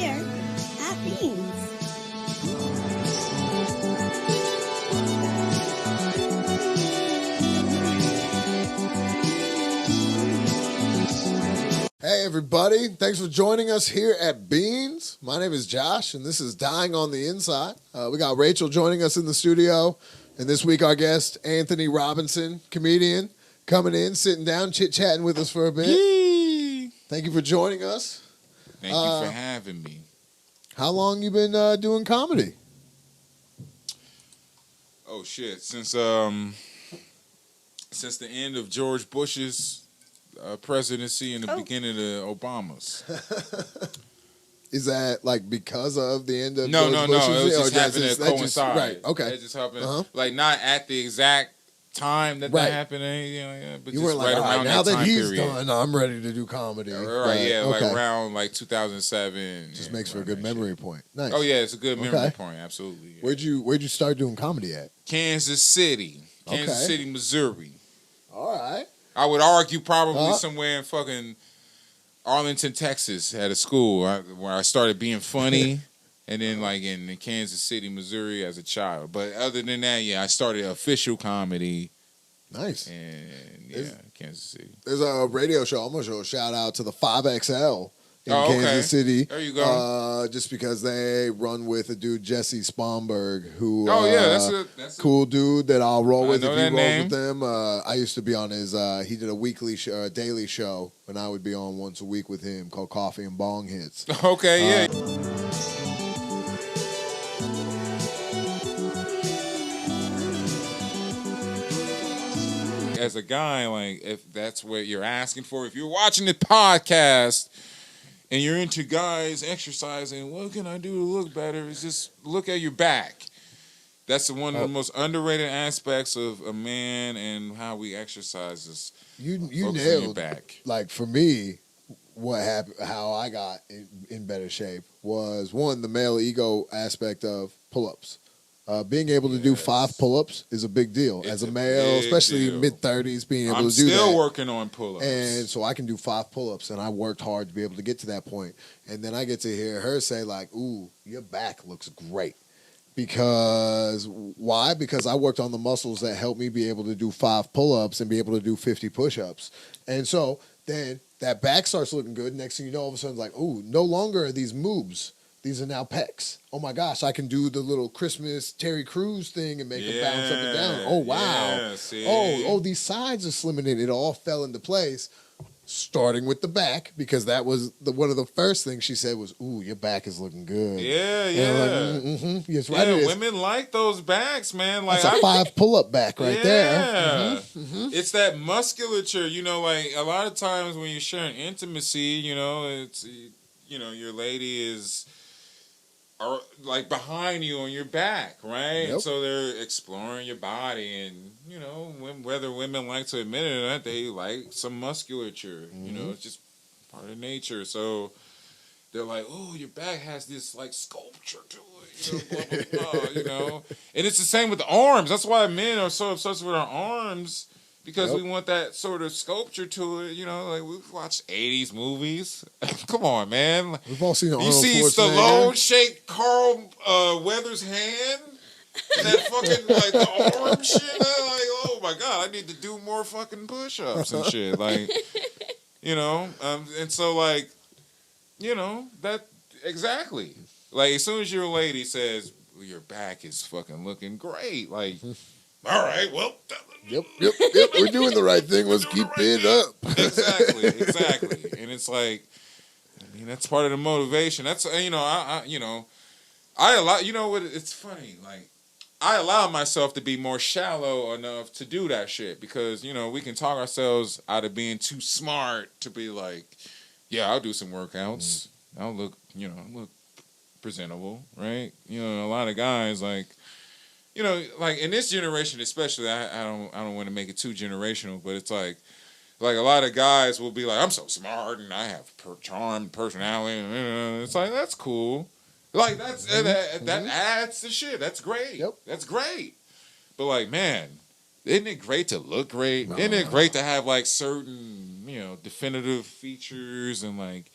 here at Beans. Hey everybody, thanks for joining us here at Beans. My name is Josh and this is Dying on the Inside. We got Rachel joining us in the studio, and this week our guest, Anthony Robinson, comedian, coming in, sitting down, chit-chatting with us for a bit. Yee! Thank you for joining us. Thank you for having me. How long you been doing comedy? Oh shit, since the end of George Bush's presidency and the beginning of Obama's. Is that like because of the end of No. George Bush's? It was just happening to that coincide. Right, okay. It just happened, Uh-huh. like not at the exact time that happened, but You just weren't like, right all right, around now that that time he's period. done, I'm ready to do comedy. Right, yeah, okay. like around like 2007. Just makes for a good memory point. Nice. Oh yeah, it's a good memory Okay. point, absolutely. Yeah. Where'd you start doing comedy at? Kansas City, Missouri. All right. I would argue probably somewhere in fucking Arlington, Texas, at a school where I started being funny, and then like in Kansas City, Missouri, as a child. But other than that, yeah, I started official comedy. Nice. And Kansas City. There's a radio show. I'm gonna show a shout out to the 5XL in okay. Kansas City. There you go. Just because they run with a dude, Jesse Spomberg, who that's a cool dude that I'll roll with if he rolls name. with them. I used to be on his. He did a weekly show, a daily show, and I would be on once a week with him called Coffee and Bong Hits. Okay, yeah. As a guy, like, if that's what you're asking for, if you're watching the podcast and you're into guys exercising, what can I do to look better? Is just look at your back. That's one of the most underrated aspects of a man and how we exercise is You your nailed back. Like for me, what happened? How I got in better shape was one, the male ego aspect of pull-ups. Being able to do 5 pull-ups is a big deal. As a male, especially mid-30s, being able to do that. I'm still working on pull-ups. And so I can do 5 pull-ups, and I worked hard to be able to get to that point. And then I get to hear her say, like, ooh, your back looks great. Because, why? Because I worked on the muscles that helped me be able to do 5 pull-ups and be able to do 50 push-ups. And so then that back starts looking good. Next thing you know, all of a sudden, like, ooh, no longer are these moves. These are now pecs. Oh my gosh, I can do the little Christmas Terry Crews thing and make them bounce up and down. Oh wow. Oh, these sides are slimming in. It all fell into place, starting with the back, because that was one of the first things she said was, ooh, your back is looking good. Yeah. Like, yes, right. Yeah, women like those backs, man. Like that's a 5 pull-up back right there. It's that musculature, like a lot of times when you're sharing intimacy, it's, your lady is are like behind you on your back, right? Yep. So they're exploring your body, and whether women like to admit it or not, they like some musculature. It's just part of nature. So they're like, "Oh, your back has this like sculpture to it," blah, blah, blah, And it's the same with the arms. That's why men are so obsessed with our arms. Because we want that sort of sculpture to it, like we've watched 80s movies. Come on, man. We've all seen Arnold You see Stallone shake Carl Weathers' hand? And that fucking, like, the arm shit? I'm like, oh my God, I need to do more fucking push-ups and shit. Like, and so, like, that, exactly. Like, as soon as your lady says, well, your back is fucking looking great, like, all right, well... Yep. We're doing the right thing. Let's keep it up. Exactly. And it's like, that's part of the motivation. That's I allow. You know what? It's funny. Like, I allow myself to be more shallow enough to do that shit because we can talk ourselves out of being too smart to be like, yeah, I'll do some workouts. I'll look, look presentable, right? A lot of guys like. Like in this generation, especially, I don't want to make it too generational, but it's like a lot of guys will be like, I'm so smart and I have charm, personality. It's like, that's cool. Like that adds to shit. That's great. Yep. That's great. But like, man, isn't it great to look great? Isn't it great to have like certain, definitive features and like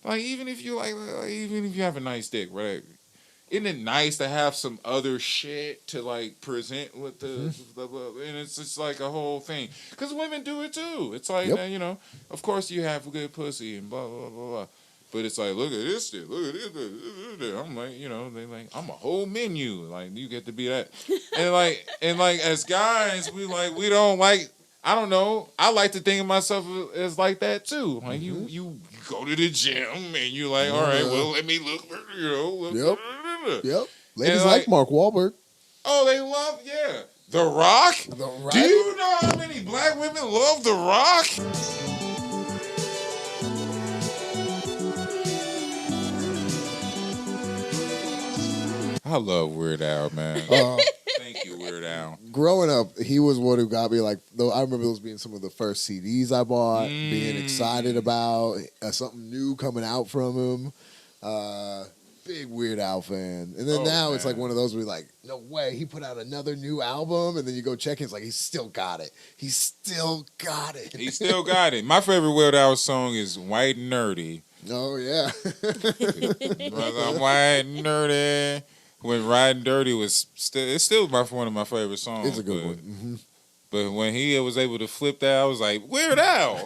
Like even if you even if you have a nice dick, right? Isn't it nice to have some other shit to like present with and it's just like a whole thing because women do it too. It's like you know, of course you have good pussy and blah blah blah blah, but it's like look at this shit, look at this. I'm like, you know, they like I'm a whole menu. Like you get to be that, and like as guys we don't like. I don't know. I like to think of myself as like that too. Like you go to the gym and you're like, all right, well let me look, you know. Yep. Ladies like Mark Wahlberg. Oh, they love The Rock. The Rock. Do you know how many black women love The Rock? I love Weird Al, man. Thank you, Weird Al. Growing up, he was one who got me like. Though I remember those being some of the first CDs I bought, being excited about something new coming out from him. Big Weird Al fan, and then now it's like one of those where you're like, no way, he put out another new album, and then you go check it, it's like he's still got it. He's still got it. He still got it. My favorite Weird Al song is White and Nerdy. Oh yeah. I'm white and nerdy. When Riding Dirty was still one of my favorite songs. It's a good one. Mm-hmm. But when he was able to flip that, I was like, Weird Al,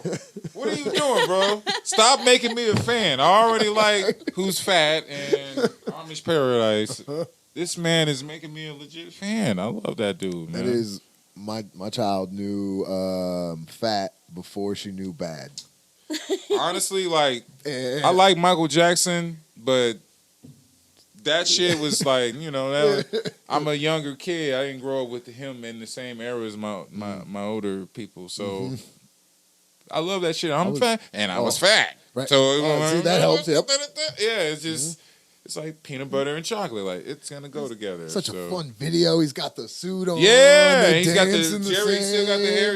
what are you doing, bro? Stop making me a fan. I already like Who's Fat and Amish Paradise. This man is making me a legit fan. I love that dude, man. That is, my child knew Fat before she knew Bad. Honestly, like, I like Michael Jackson, but that shit was like, you know, I'm a younger kid. I didn't grow up with him in the same era as my older people. So I love that shit. I'm fat, and I was fat. Right. So see, that helps. Yep. Yeah, it's just it's like peanut butter and chocolate. Like it's gonna go together. Such a fun video. He's got the suit on. Yeah, he's got the Jerry sand. still got the hair.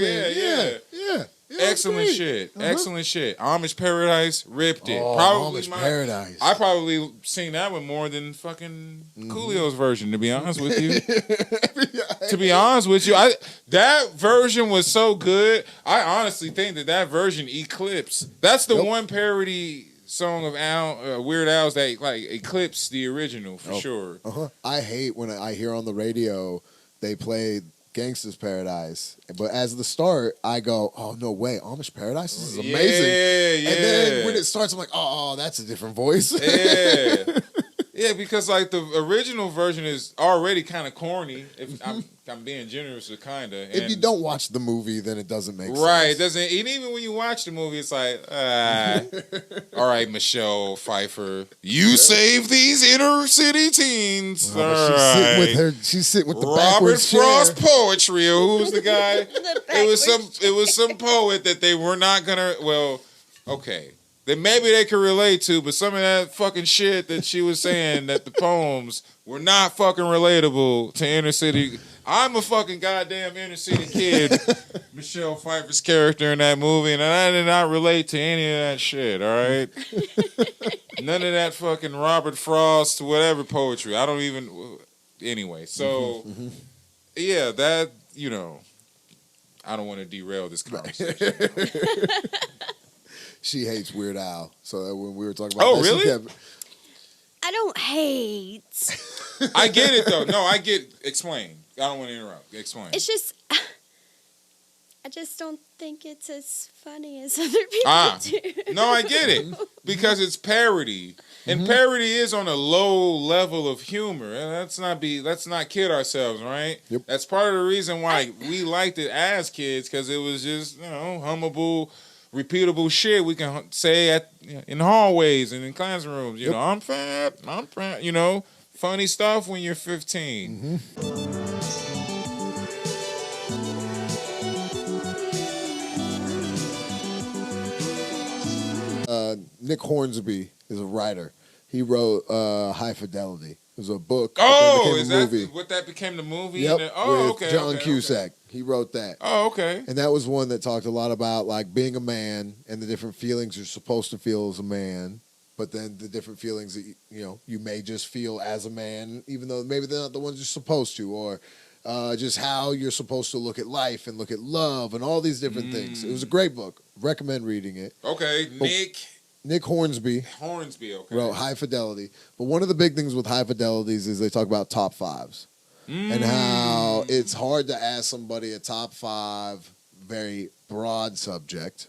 Yeah. Excellent shit. Excellent shit. Amish Paradise ripped it. Probably Amish Paradise. I probably seen that one more than fucking Coolio's version. To be honest with you. That version was so good. I honestly think that version eclipsed. That's the one parody song of Weird Al's that like eclipsed the original for sure. I hate when I hear on the radio they play Gangsta's Paradise, but as the start, I go, "Oh no way, Amish Paradise, this is amazing!" Yeah. And then when it starts, I'm like, "Oh, that's a different voice." Yeah, because like the original version is already kind of corny. If I'm being generous, or kinda. If you don't watch the movie, then it doesn't make sense. Right, it doesn't. And even when you watch the movie, it's like, all right, Michelle Pfeiffer, you save these inner city teens. She's sitting with the Robert backwards Frost chair. Poetry. Who's the guy? It was some poet that they were not gonna. Well, okay. That maybe they could relate to, but some of that fucking shit that she was saying that the poems were not fucking relatable to inner city. I'm a fucking goddamn inner city kid. Michelle Pfeiffer's character in that movie, and I did not relate to any of that shit, all right? None of that fucking Robert Frost, whatever poetry. I don't even... Anyway, so... Yeah, that, you know... I don't want to derail this conversation. She hates Weird Al. So that when we were talking about Oh, really? I don't hate. I get it, though. No, I get... Explain. I don't want to interrupt. Explain. It's just... I just don't think it's as funny as other people do. No, I get it. Because it's parody. And parody is on a low level of humor. And let's not kid ourselves, right? Yep. That's part of the reason why we liked it as kids, because it was just, you know, hummable, repeatable shit we can say in hallways and in classrooms. You know, I'm fat, you know, funny stuff when you're 15. Nick Hornsby is a writer. He wrote High Fidelity. It was a book. Oh, is that what that became the movie? Yep. With John Cusack. Okay. He wrote that. Oh, okay. And that was one that talked a lot about like being a man and the different feelings you're supposed to feel as a man, but then the different feelings that you may just feel as a man, even though maybe they're not the ones you're supposed to, or just how you're supposed to look at life and look at love and all these different things. It was a great book. Recommend reading it. Okay, Nick Nick Hornsby Hornsby, okay. wrote High Fidelity. But one of the big things with High Fidelities is they talk about top fives. And how it's hard to ask somebody a top five, very broad subject,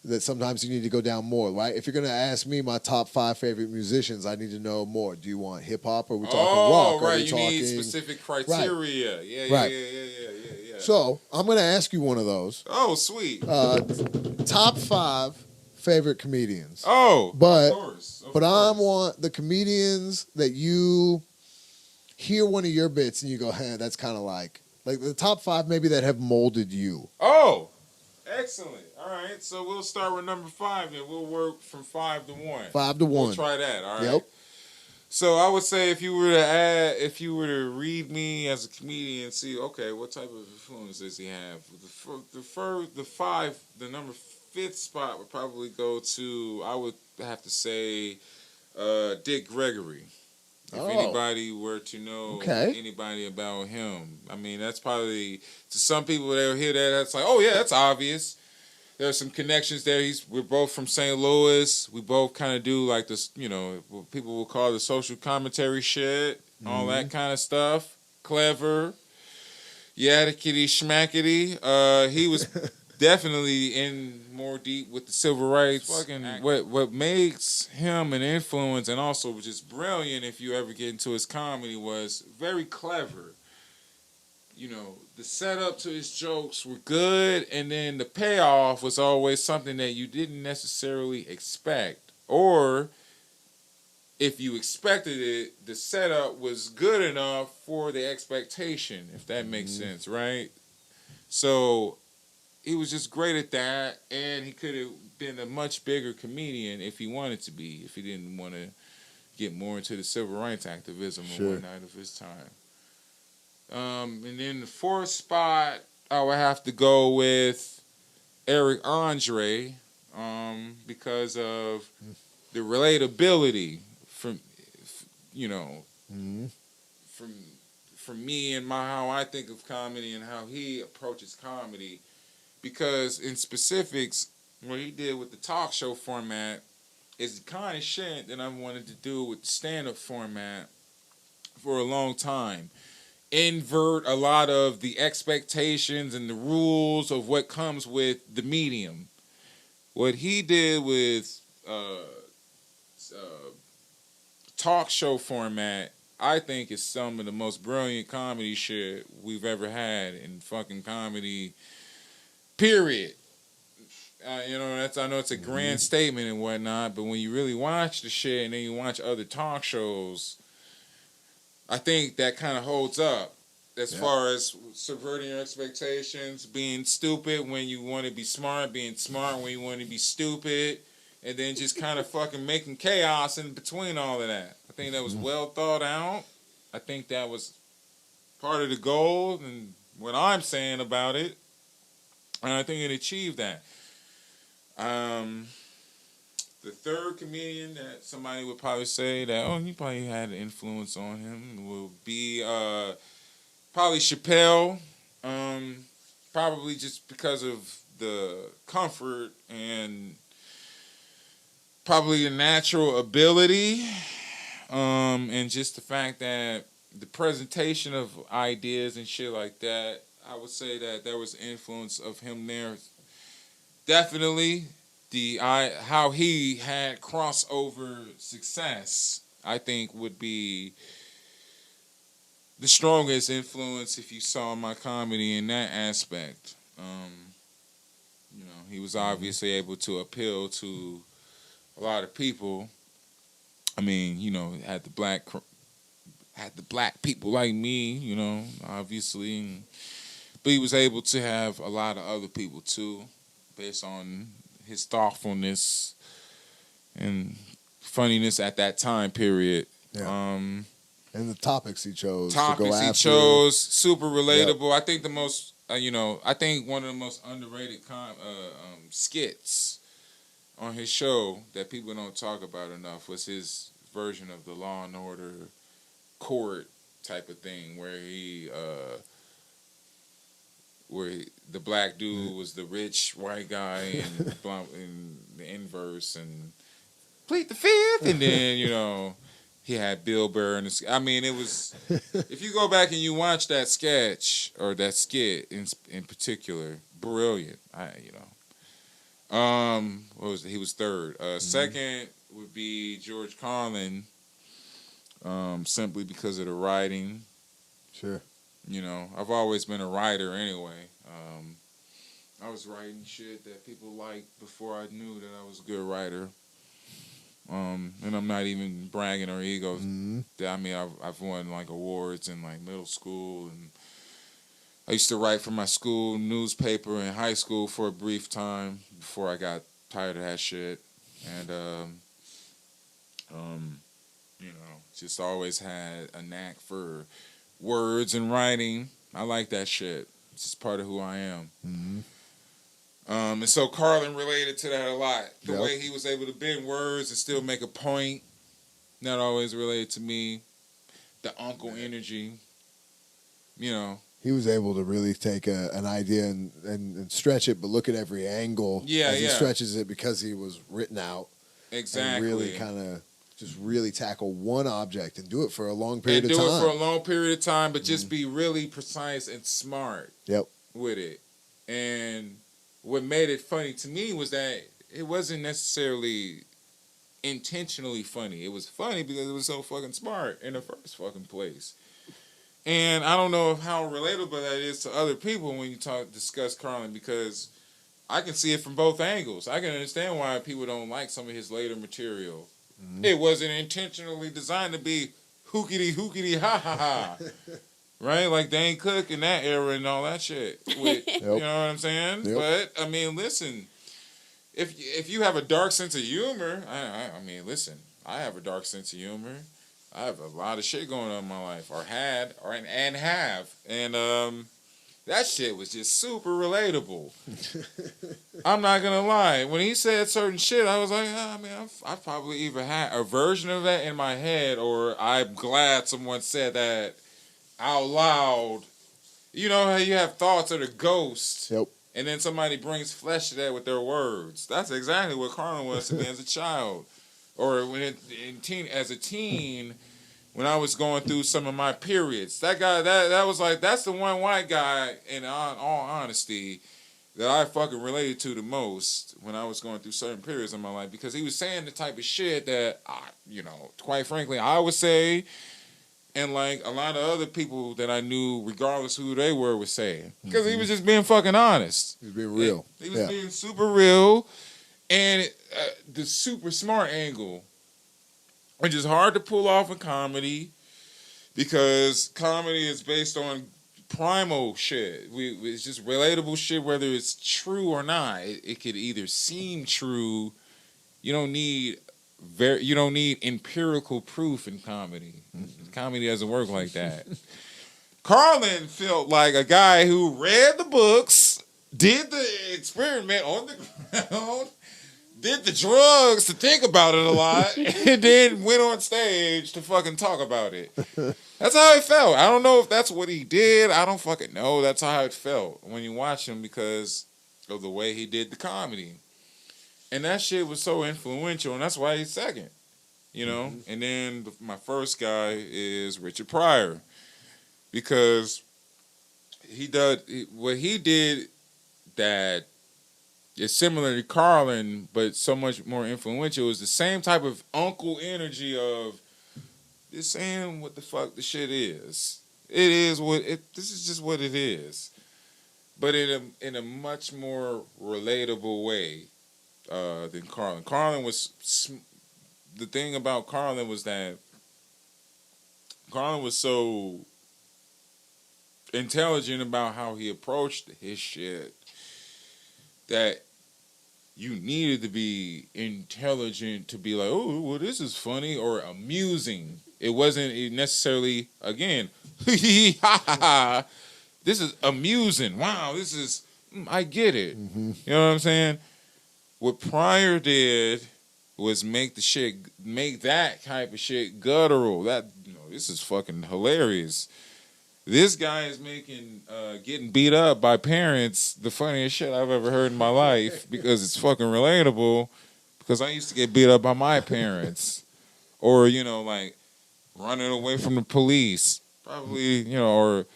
that sometimes you need to go down more, right? If you're going to ask me my top 5 favorite musicians, I need to know more. Do you want hip-hop? Or are we talking rock? Right. Are we You talking... need specific criteria. Right. Yeah. So, I'm going to ask you one of those. Oh, sweet. Top 5 favorite comedians. Oh, but, of course. But I want the comedians that you hear one of your bits and you go, hey, that's kind of like the top 5 maybe that have molded you. Oh, excellent. All right, so we'll start with number 5 and we'll work from 5 to 1. 5 to 1. We'll try that, all right? Yep. So I would say if you were to read me as a comedian and see, okay, what type of influence does he have? The number 5th spot would probably go to, I would have to say, Dick Gregory. If anybody were to know anybody about him. I mean, that's probably, to some people, they'll hear that, that's like, oh yeah, that's obvious. There's some connections there. We're both from St. Louis. We both kind of do like this, what people will call the social commentary shit, all that kind of stuff. Clever. Yadikity schmackity. He was definitely in more deep with the civil rights. What makes him an influence and also just brilliant if you ever get into his comedy was very clever. The setup to his jokes were good, and then the payoff was always something that you didn't necessarily expect. Or if you expected it, the setup was good enough for the expectation, if that makes sense, right? So he was just great at that, and he could have been a much bigger comedian if he wanted to be, if he didn't want to get more into the civil rights activism and whatnot of his time. And then the 4th spot, I would have to go with Eric Andre, because of the relatability from me and how I think of comedy and how he approaches comedy. Because in specifics, what he did with the talk show format is the kind of shit that I wanted to do with the stand-up format for a long time. Invert a lot of the expectations and the rules of what comes with the medium. What he did with talk show format, I think, is some of the most brilliant comedy shit we've ever had in fucking comedy, period. I know it's a grand statement and whatnot, but when you really watch the shit and then you watch other talk shows, I think that kind of holds up as far as subverting your expectations, being stupid when you want to be smart, being smart when you want to be stupid, and then just kind of fucking making chaos in between all of that. I think that was well thought out. I think that was part of the goal and what I'm saying about it. And I think it achieved that. The 3rd comedian that somebody would probably say that, he probably had an influence on him will be probably Chappelle. Probably just because of the comfort and probably the natural ability, and just the fact that the presentation of ideas and shit like that, I would say that there was influence of him there. Definitely. How he had crossover success, I think, would be the strongest influence if you saw my comedy in that aspect. He was obviously able to appeal to a lot of people. I mean, had the black people like me, obviously, but he was able to have a lot of other people too, based on his thoughtfulness and funniness at that time period. Yeah. And the topics he chose. Super relatable. Yep. I think the most, I think one of the most underrated skits on his show that people don't talk about enough was his version of the Law and Order court type of thing, where he where the black dude was the rich white guy and in the inverse and plead the fifth, and then he had Bill Burr and I mean it was if you go back and you watch that sketch or that skit in particular, brilliant. What was it? He was third. Second would be George Carlin, simply because of the writing. Sure. I've always been a writer anyway. I was writing shit that people liked before I knew that I was a good writer. And I'm not even bragging or ego. I mean, I've won like awards in like middle school, and I used to write for my school newspaper in high school for a brief time before I got tired of that shit. And just always had a knack for words and writing. I like that shit. It's just part of who I am. And so Carlin related to that a lot. The way he was able to bend words and still make a point. That always related to me. The uncle energy. He was able to really take an idea and stretch it, but look at every angle as he stretches it because he was written out. Exactly. And really kind of just really tackle one object and do it for a long period of time. And do it for a long period of time, but just be really precise and smart with it. And what made it funny to me was that it wasn't necessarily intentionally funny. It was funny because it was so fucking smart in the first fucking place. And I don't know how relatable that is to other people when you discuss Carlin, because I can see it from both angles. I can understand why people don't like some of his later material. It wasn't intentionally designed to be hookity ha ha ha. Right? Like Dane Cook in that era and all that shit. You know what I'm saying? But, I mean, listen, if you have a dark sense of humor, I mean, listen, I have a dark sense of humor. I have a lot of shit going on in my life, or had, and have. And that shit was just super relatable. I'm not going to lie. When he said certain shit, I was like, I've probably either had a version of that in my head, or I'm glad someone said that out loud. You know how you have thoughts that are ghosts, and then somebody brings flesh to that with their words. That's exactly what Carlin was to me as a child, or as a teen, when I was going through some of my periods. That guy, that was like, that's the one white guy, in all honesty, that I fucking related to the most when I was going through certain periods in my life, because he was saying the type of shit that, quite frankly, I would say, and like a lot of other people that I knew, regardless who they were, would say. Because he was just being fucking honest. He was being real. He was being super real. And the super smart angle, which is hard to pull off in comedy, because comedy is based on primal shit. It's just relatable shit, whether it's true or not. It could either seem true. You don't need empirical proof in comedy. Comedy doesn't work like that. Carlin felt like a guy who read the books, did the experiment on the ground, did the drugs to think about it a lot, and then went on stage to fucking talk about it. That's how it felt. I don't know if that's what he did. I don't fucking know. That's how it felt when you watch him, because of the way he did the comedy. And that shit was so influential, and that's why he's second, And then my first guy is Richard Pryor, because what he did that is similar to Carlin, but so much more influential, is the same type of uncle energy of just saying what the fuck the shit is. It is this is just what it is, but in a much more relatable way. Than Carlin. Carlin was the thing about Carlin was that Carlin was so intelligent about how he approached his shit that you needed to be intelligent to be like, oh, well, this is funny or amusing. It wasn't necessarily, again, this is amusing. Wow, this is, I get it. You know what I'm saying? What Pryor did was make that type of shit guttural. That this is fucking hilarious. This guy is making getting beat up by parents the funniest shit I've ever heard in my life because it's fucking relatable. Because I used to get beat up by my parents, or like running away from the police, probably or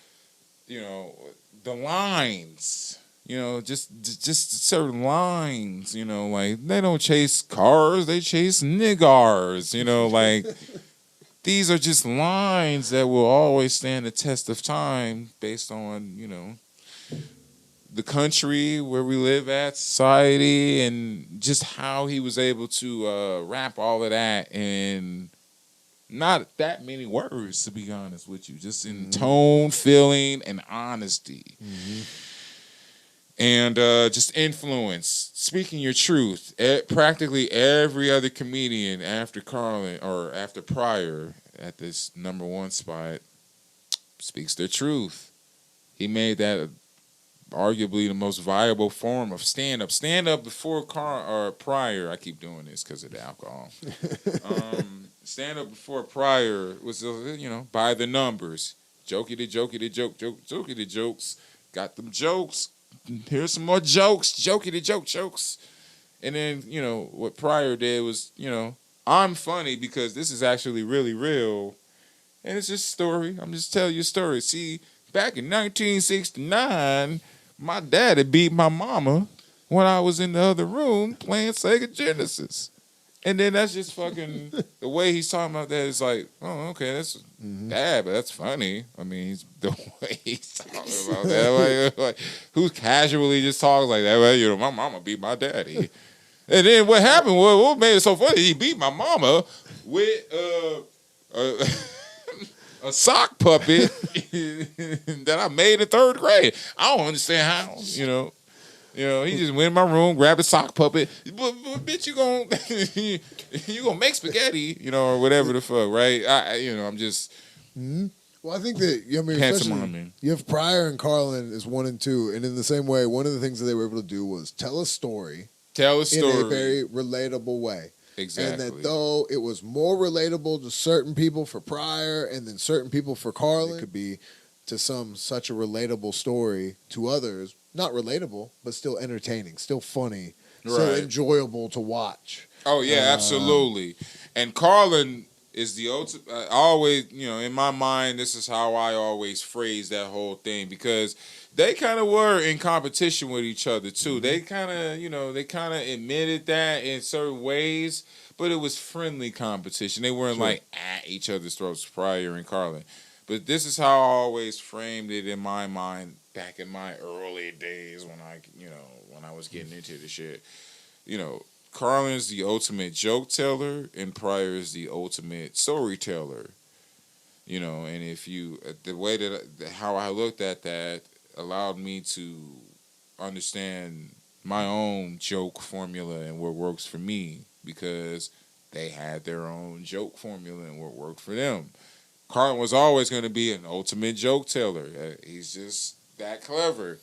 the lines. Just certain lines, like they don't chase cars, they chase niggars, like these are just lines that will always stand the test of time based on, the country where we live at, society, and just how he was able to wrap all of that in not that many words, to be honest with you, just in tone, feeling, and honesty. And just influence, speaking your truth. Practically every other comedian after Carlin or after Pryor at this number one spot speaks their truth. He made that arguably the most viable form of stand-up. Stand-up before Pryor, I keep doing this because of the alcohol. Stand-up before Pryor was, by the numbers. Jokey the jokey the jokes. Got them jokes. Here's some more jokes. Jokey the jokes. And then, what Pryor did was, I'm funny because this is actually really real. And it's just a story. I'm just telling you a story. See, back in 1969, my daddy beat my mama when I was in the other room playing Sega Genesis. And then that's just fucking, the way he's talking about that is like, oh, okay, that's bad, but that's funny. I mean, the way he's talking about that, like who casually just talks like that? Well, my mama beat my daddy. And then what happened was, what made it so funny, he beat my mama with a sock puppet that I made in third grade. I don't understand how, he just went in my room, grabbed a sock puppet. But bitch, you gonna make spaghetti, or whatever the fuck, right? I'm just. Well, I think that especially you have Pryor and Carlin as 1 and 2, and in the same way, one of the things that they were able to do was tell a story in a very relatable way. Exactly. And that though it was more relatable to certain people for Pryor and then certain people for Carlin, it could be to some such a relatable story to others. Not relatable, but still entertaining, still funny, still enjoyable to watch. Oh, yeah, absolutely. And Carlin is the ultimate. I always, in my mind, this is how I always phrase that whole thing because they kind of were in competition with each other, too. They kind of, admitted that in certain ways, but it was friendly competition. They weren't like at each other's throats, Pryor and Carlin. But this is how I always framed it in my mind back in my early days when I was getting into the shit. Carlin is the ultimate joke teller and Pryor is the ultimate storyteller. And if the way how I looked at that allowed me to understand my own joke formula and what works for me because they had their own joke formula and what worked for them. Carlin was always going to be an ultimate joke teller. He's just that clever.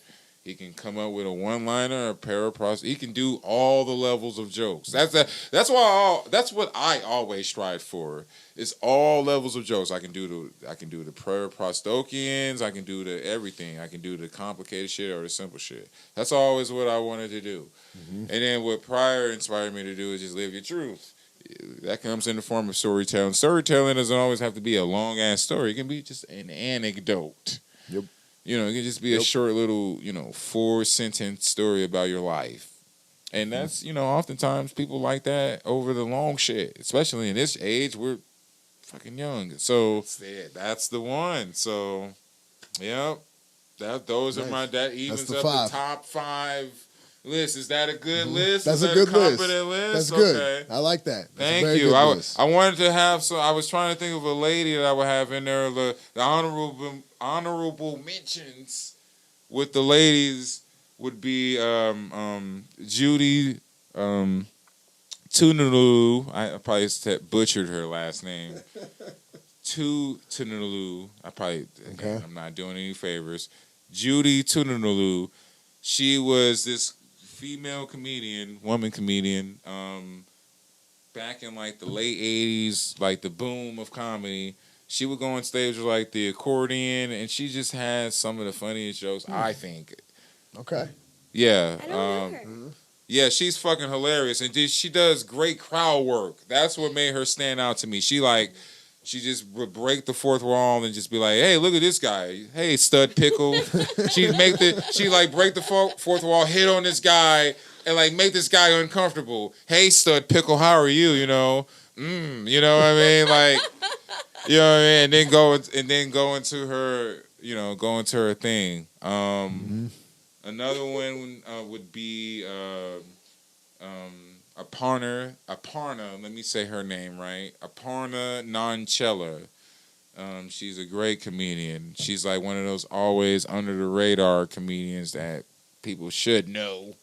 He can come up with a one-liner, a paraphrase. He can do all the levels of jokes. That's what I always strive for. Is all levels of jokes. I can do the paraprostokians. I can do the everything. I can do the complicated shit or the simple shit. That's always what I wanted to do. And then what Pryor inspired me to do is just live your truth. That comes in the form of storytelling. Storytelling doesn't always have to be a long-ass story. It can be just an anecdote. Yep. It can just be a short little, 4-sentence story about your life. And that's, oftentimes people like that over the long shit. Especially in this age, we're fucking young. So that's the one. So, yep. Those are that evens up the top 5 list. Is that a good list? That's a good list. That's good. Okay. I like that. That's Thank you. I wanted to have some. I was trying to think of a lady that I would have in there. The honorable mentions with the ladies would be Judy Tunulu. I probably butchered her last name. Tunulu. I'm not doing any favors. Judy Tunulu. She was this female woman comedian, back in like the late 80s, like the boom of comedy. She would go on stage with like the accordion, and she just has some of the funniest jokes, I think. Okay. Yeah. I don't know her. Yeah, she's fucking hilarious, and she does great crowd work. That's what made her stand out to me. She just would break the fourth wall and just be like, "Hey, look at this guy. Hey, stud pickle." She'd break the fourth wall, hit on this guy, and like make this guy uncomfortable. "Hey, stud pickle, how are you? You know what I mean? Like, you know what I mean? And then go into her thing. Another one would be Aparna. Let me say her name right. Aparna Nanchella. She's a great comedian. She's like one of those always under the radar comedians that people should know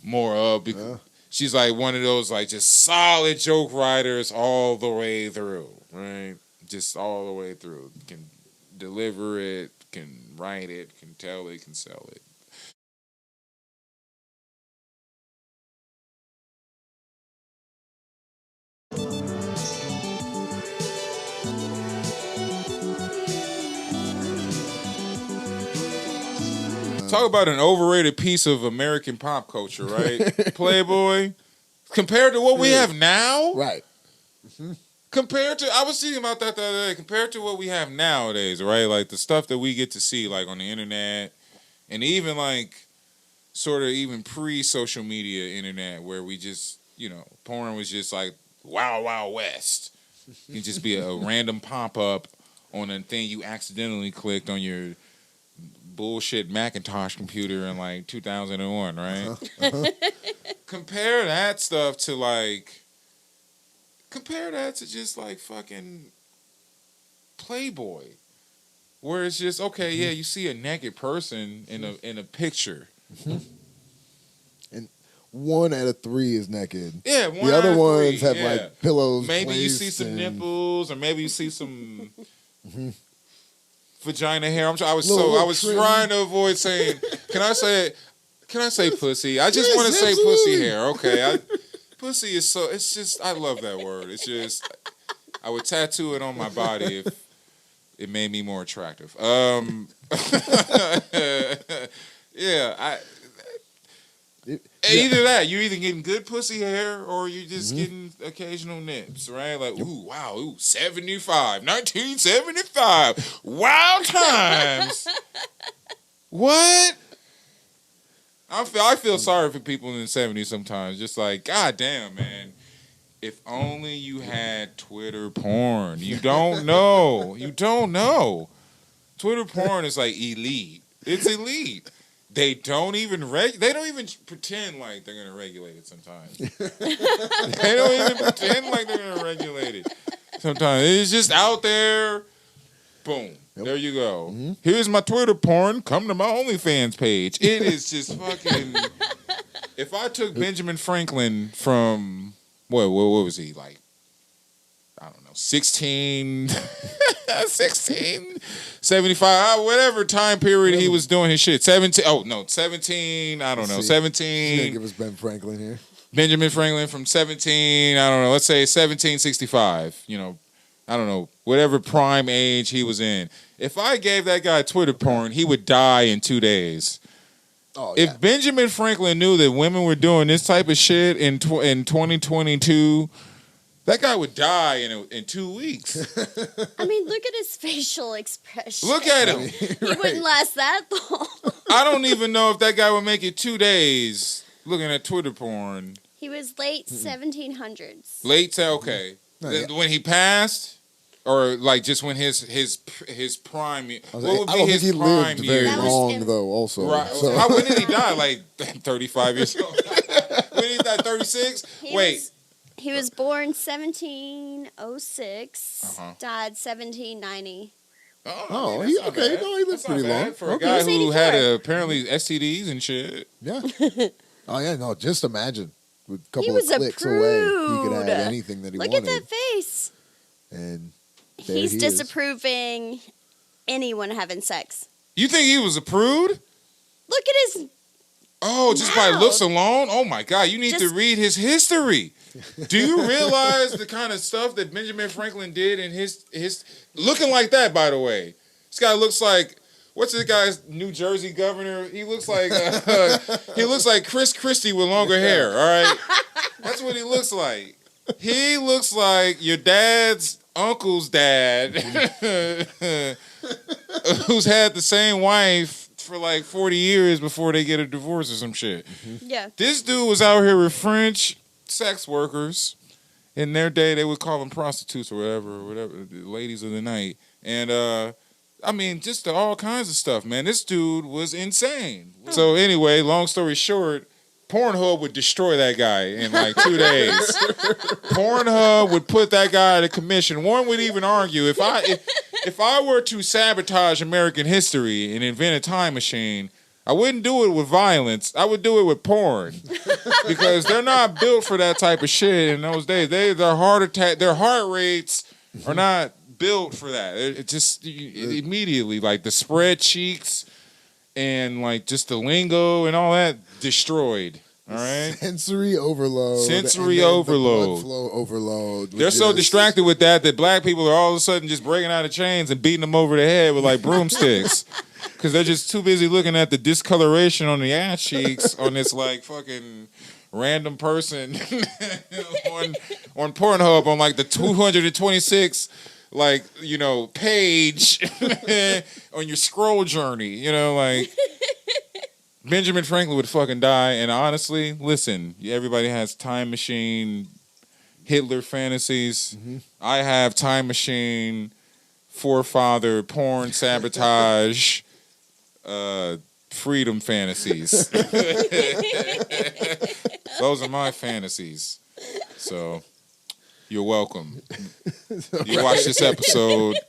more of. Because she's like one of those like just solid joke writers all the way through, right? Just all the way through. Can deliver it, can write it, can tell it, can sell it. Talk about an overrated piece of American pop culture, right? Playboy. Compared to what we have now? Right. I was thinking about that the other day. Compared to what we have nowadays, right? Like the stuff that we get to see like on the internet and even like sort of even pre-social media internet where we just, porn was just like Wild Wild West. It can just be a random pop-up on a thing you accidentally clicked on your bullshit Macintosh computer in like 2001, right? Compare that to just like fucking Playboy, where it's just okay. Yeah, you see a naked person in a picture, and 1 out of 3 is naked. Yeah, the other ones have like pillows. Maybe you see some nipples, or maybe you see some. Vagina hair. I was trying to avoid saying. Can I say pussy? I just want to say pussy hair. Okay, pussy is so. It's just. I love that word. It's just. I would tattoo it on my body if it made me more attractive. Yeah. Either that, you're either getting good pussy hair or you're just getting occasional nips, right? Like, ooh, wow, 1975, wild times. What? I feel sorry for people in the 70s sometimes. Just like, God damn, man. If only you had Twitter porn. You don't know. Twitter porn is like elite. It's elite. They don't even pretend like they're gonna regulate it sometimes. They don't even pretend like they're gonna regulate it. Sometimes it's just out there. Boom. Yep. There you go. Mm-hmm. Here's my Twitter porn. Come to my OnlyFans page. It is just fucking. If I took Benjamin Franklin from what was he like? I don't know, 75, whatever time period he was doing his shit. 17, I don't know, 17. Give us Ben Franklin here. Benjamin Franklin from 17, I don't know, let's say 1765, I don't know, whatever prime age he was in. If I gave that guy Twitter porn, he would die in 2 days. Oh, yeah. If Benjamin Franklin knew that women were doing this type of shit in 2022... that guy would die in 2 weeks. I mean, look at his facial expression. Look at him. He wouldn't last that long. I don't even know if that guy would make it 2 days looking at Twitter porn. He was late 1700s. Okay. When he passed? Or like just when his prime... What would be his he prime lived very years? long, though, also. Right. So. When did he die? Like 35 years old? When did he die? 36? He was born 1706, died 1790. He lived pretty long. For a guy who had apparently STDs and shit. Yeah. Just imagine. With a couple of clicks away, he could add anything that he wanted. Look at that face. And he's Oh, just by No. looks alone? Oh my God, you need to Just- read his history. Do you realize the kind of stuff that Benjamin Franklin did in his looking like that, by the way? This guy looks like what's this guy's New Jersey governor? He looks like Chris Christie with longer hair, all right? That's what he looks like. He looks like your dad's uncle's dad who's had the same wife for like 40 years before they get a divorce or some shit. Yeah. This dude was out here with French sex workers. In their day, they would call them prostitutes or whatever, the ladies of the night. And, I mean, just all kinds of stuff, man. This dude was insane. So anyway, long story short, Pornhub would destroy that guy in like 2 days. Pornhub would put that guy out of commission. One would even argue if I were to sabotage American history and invent a time machine, I wouldn't do it with violence. I would do it with porn because they're not built for that type of shit in those days. Their heart rates are not built for that. It just immediately like the spread cheeks and like just the lingo and all that destroyed. All right, sensory overload. Sensory and then overload. The blood flow overload. They're so distracted with that black people are all of a sudden just breaking out of chains and beating them over the head with like broomsticks. Because they're just too busy looking at the discoloration on the ass cheeks on this like fucking random person on Pornhub on like the 226 like, you know, page on your scroll journey, you know, like Benjamin Franklin would fucking die. And honestly, listen, everybody has time machine Hitler fantasies. Mm-hmm. I have time machine forefather porn sabotage freedom fantasies. Those are my fantasies. So you're welcome. You watch this episode,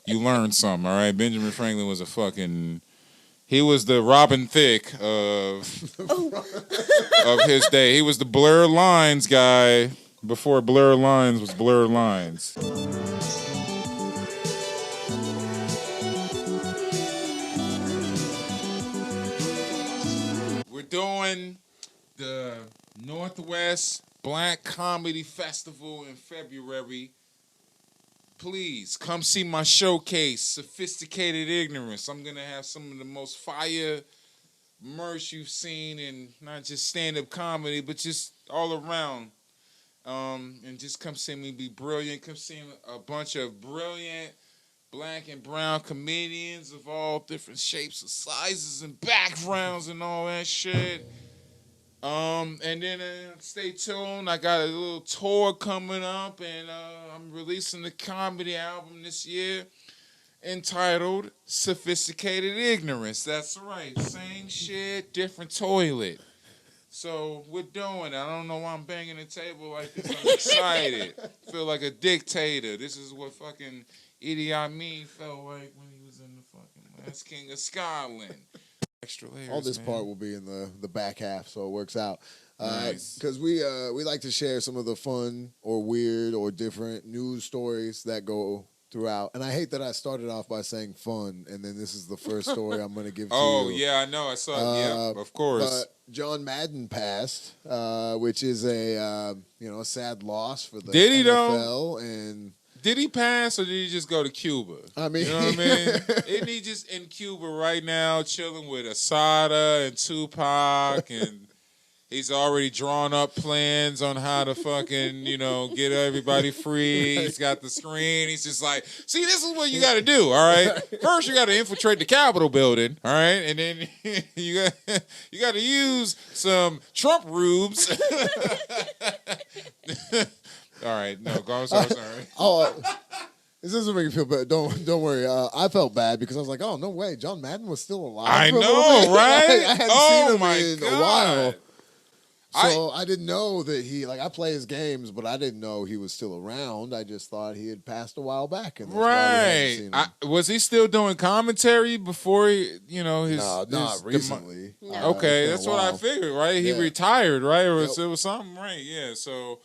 you learn something, all right? Benjamin Franklin was he was the Robin Thicke of his day. He was the blur lines guy before blur lines was blur lines. We're doing the Northwest Black Comedy Festival in February. Please come see my showcase, Sophisticated Ignorance. I'm going to have some of the most fire merch you've seen in not just stand-up comedy, but just all around. And just come see me be brilliant. Come see a bunch of brilliant black and brown comedians of all different shapes and sizes and backgrounds and all that shit. And then stay tuned. I got a little tour coming up, and I'm releasing the comedy album this year entitled Sophisticated Ignorance. That's right. Same shit, different toilet. So we're doing it. I don't know why I'm banging the table like this. I'm excited. Feel like a dictator. This is what fucking Idi Amin felt like when he was in the fucking last king of Scotland. Extra layers, all this man. part will be in the back half, so it works out. Nice. Because we like to share some of the fun or weird or different news stories that go throughout. And I hate that I started off by saying fun, and then this is the first story I'm going to give to you. Oh, yeah, I know. I saw it. Yeah, of course. But John Madden passed, which is a sad loss for the Did he, NFL. And did he pass or did he just go to Cuba? I mean, you know what I mean? Isn't he just in Cuba right now, chilling with Asada and Tupac, and he's already drawn up plans on how to fucking, get everybody free. He's got the screen. He's just like, see, this is what you got to do, all right? First, you got to infiltrate the Capitol building, all right? And then you got to use some Trump rubes. All right, no, go. I'm sorry. This doesn't make me feel bad. Don't worry. I felt bad because I was like, oh no way, John Madden was still alive. I know, right? I hadn't seen him in God. a while. So I didn't know that I play his games, but I didn't know he was still around. I just thought he had passed a while back. And that's why we hadn't seen him. Was he still doing commentary before his... not recently. No. Okay, that's what I figured, right? He retired, right? Or Yep. it was something, right? Yeah, so...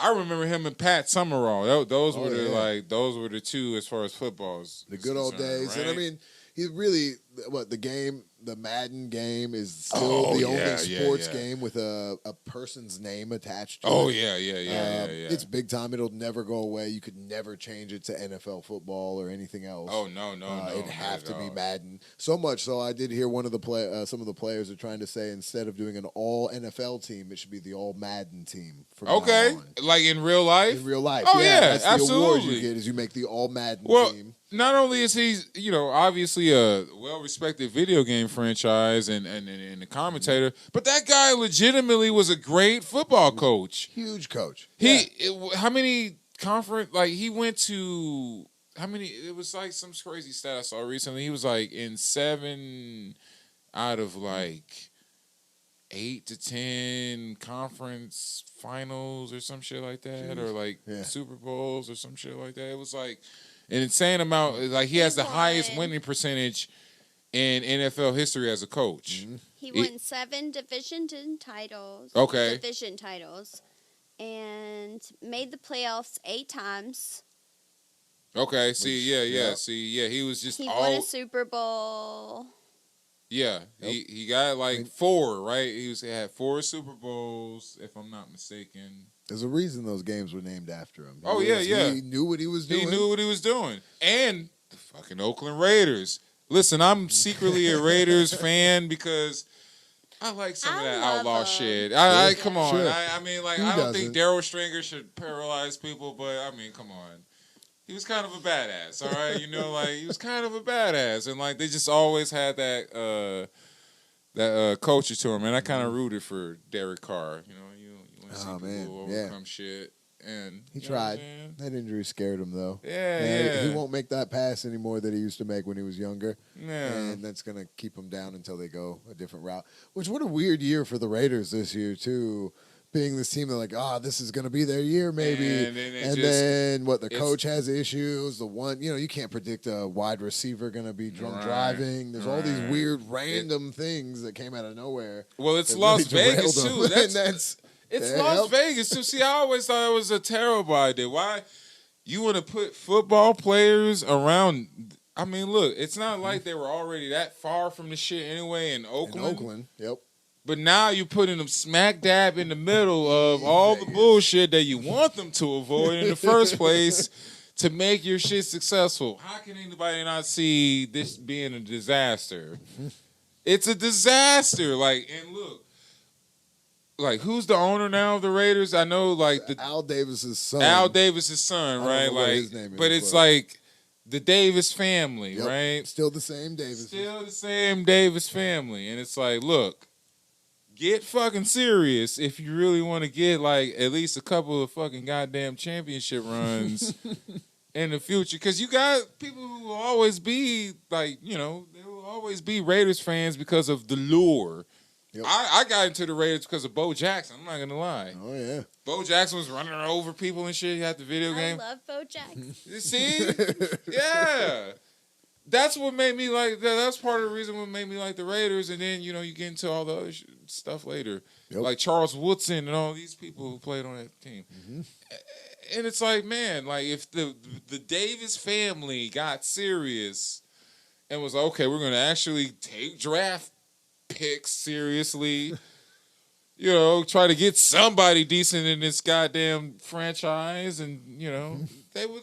I remember him and Pat Summerall. Those were the two as far as footballs. The good old days. Right? And I mean, He really the Madden game is still the only sports game with a person's name attached to it. Oh yeah. It's big time. It'll never go away. You could never change it to NFL football or anything else. Oh no. It'd have to be Madden. So much so, I did hear one of the some of the players are trying to say instead of doing an all NFL team, it should be the all Madden team. Okay, like in real life. In real life. Oh yeah, that's absolutely. The award you get is you make the all Madden team. Not only is he, obviously a well-respected video game franchise and a commentator, but that guy legitimately was a great football coach. Huge coach. How many conference, like he went to, how many, it was like some crazy stat I saw recently. He was like in 7 out of like 8 to 10 conference finals or some shit like that. Jeez. Or like Super Bowls or some shit like that. It was like an insane amount. Like he has the highest winning percentage in NFL history as a coach. Mm-hmm. He won 7 division titles. Okay. Division titles. And made the playoffs 8 times. Okay. See, he was just He won a Super Bowl. Yeah. Yep. He got like 4, right? He had 4 Super Bowls, if I'm not mistaken. There's a reason those games were named after him. He knew what he was doing. He knew what he was doing. And the fucking Oakland Raiders. Listen, I'm secretly a Raiders fan because I like some of that outlaw shit. I come on. Sure. I mean, like, I don't think Darryl Stringer should paralyze people, but I mean, come on. He was kind of a badass, all right? Like, he was kind of a badass. And, like, they just always had that culture to him. And I kind of rooted for Derek Carr. You want to see people overcome shit. And he tried. That injury scared him, though. Yeah. He won't make that pass anymore that he used to make when he was younger. Yeah. And that's going to keep him down until they go a different route. Which, what a weird year for the Raiders this year, too. Being this team, they're like, this is going to be their year, maybe. And then the coach has issues. The one, you can't predict a wide receiver going to be drunk driving. There's all these weird, random things that came out of nowhere. Well, it's Las Vegas, too. It's Las Vegas, too. See, I always thought it was a terrible idea. Why you want to put football players around? I mean, look, it's not like they were already that far from the shit anyway in Oakland. Yep. But now you're putting them smack dab in the middle of all the bullshit that you want them to avoid in the first place to make your shit successful. How can anybody not see this being a disaster? It's a disaster. And look, who's the owner now of the Raiders? I know, Al Davis's son. Al Davis's son, right? I don't know what his name is, but it's like the Davis family, yep. right? Still the same Davis. Still the same Davis family, and it's like, look. Get fucking serious if you really want to get at least a couple of fucking goddamn championship runs in the future. Because you got people who will always be they will always be Raiders fans because of the lure. Yep. I got into the Raiders because of Bo Jackson. I'm not going to lie. Oh, yeah. Bo Jackson was running over people and shit. He had the video game. I love Bo Jackson. You see? Yeah. That's what made me like. That's part of the reason what made me like the Raiders, and then you get into all the other stuff later, like Charles Woodson and all these people who played on that team. Mm-hmm. And it's like, man, if the Davis family got serious and was like, okay, we're going to actually take draft picks seriously, try to get somebody decent in this goddamn franchise, and they would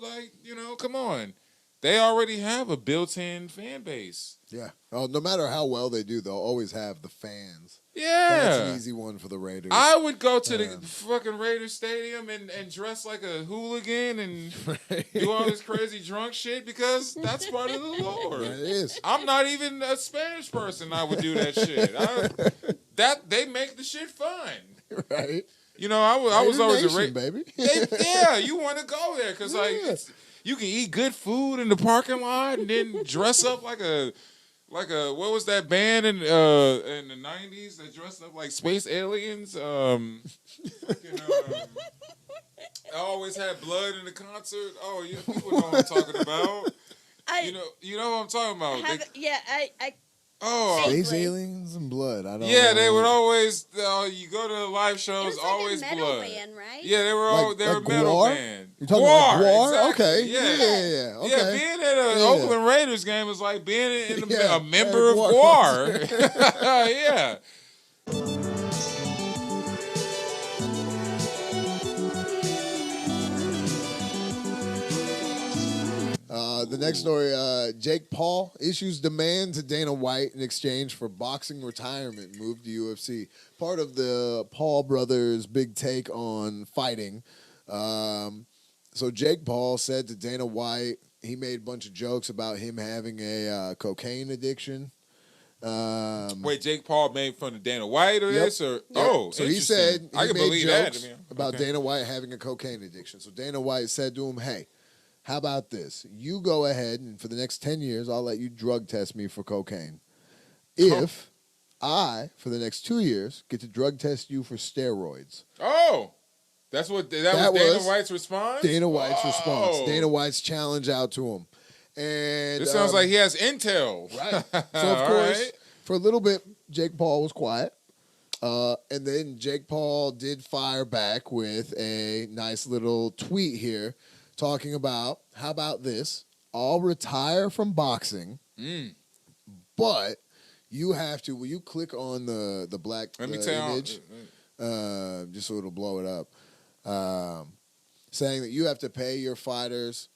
come on. They already have a built-in fan base. Yeah. Oh, no matter how well they do, they'll always have the fans. Yeah. That's an easy one for the Raiders. I would go to the fucking Raiders Stadium and dress like a hooligan and do all this crazy drunk shit because that's part of the lore. Yeah, it is. I'm not even a Spanish person. I would do that shit. They make the shit fun. Right. I was always Nation, a Raider. Baby. You want to go there because you can eat good food in the parking lot and then dress up like a what was that band in the 90s that dressed up like space aliens? I always had blood in the concert. Oh, people know what I'm talking about. You know what I'm talking about. Oh, Space Vaguely. aliens and blood. I don't yeah, know. they would always. You go to the live It shows, was like always a metal blood. band, right? Yeah, they were all Like- they were like metal Gwar? band. You're talking about Gwar? Exactly. Okay. Yeah. Okay. Yeah, being at an Yeah. Oakland Raiders game is like being Yeah, a member of Gwar Gwar. Yeah. The next story, Jake Paul issues demand to Dana White in exchange for boxing retirement move to UFC. Part of the Paul brothers' big take on fighting. So Jake Paul said to Dana White, he made a bunch of jokes about him having a cocaine addiction. Wait, Jake Paul made fun of Dana White or Yep. this? Or Yep. Oh, so he interesting. said I he can made believe that. jokes I mean, about okay. Dana White having a cocaine addiction. So Dana White said to him, hey, how about this? You go ahead and for the next 10 years, I'll let you drug test me for cocaine. If I, for the next 2 years, get to drug test you for steroids. Oh, that was Dana White's response? Dana White's response. Oh. Dana White's challenge out to him. And This sounds like he has intel. right. So of All course, right. for a little bit, Jake Paul was quiet. And then Jake Paul did fire back with a nice little tweet here talking about, how about this? I'll retire from boxing, but you have to, will you click on the black Let me tell image? Just so it'll blow it up. Saying that you have to pay your fighters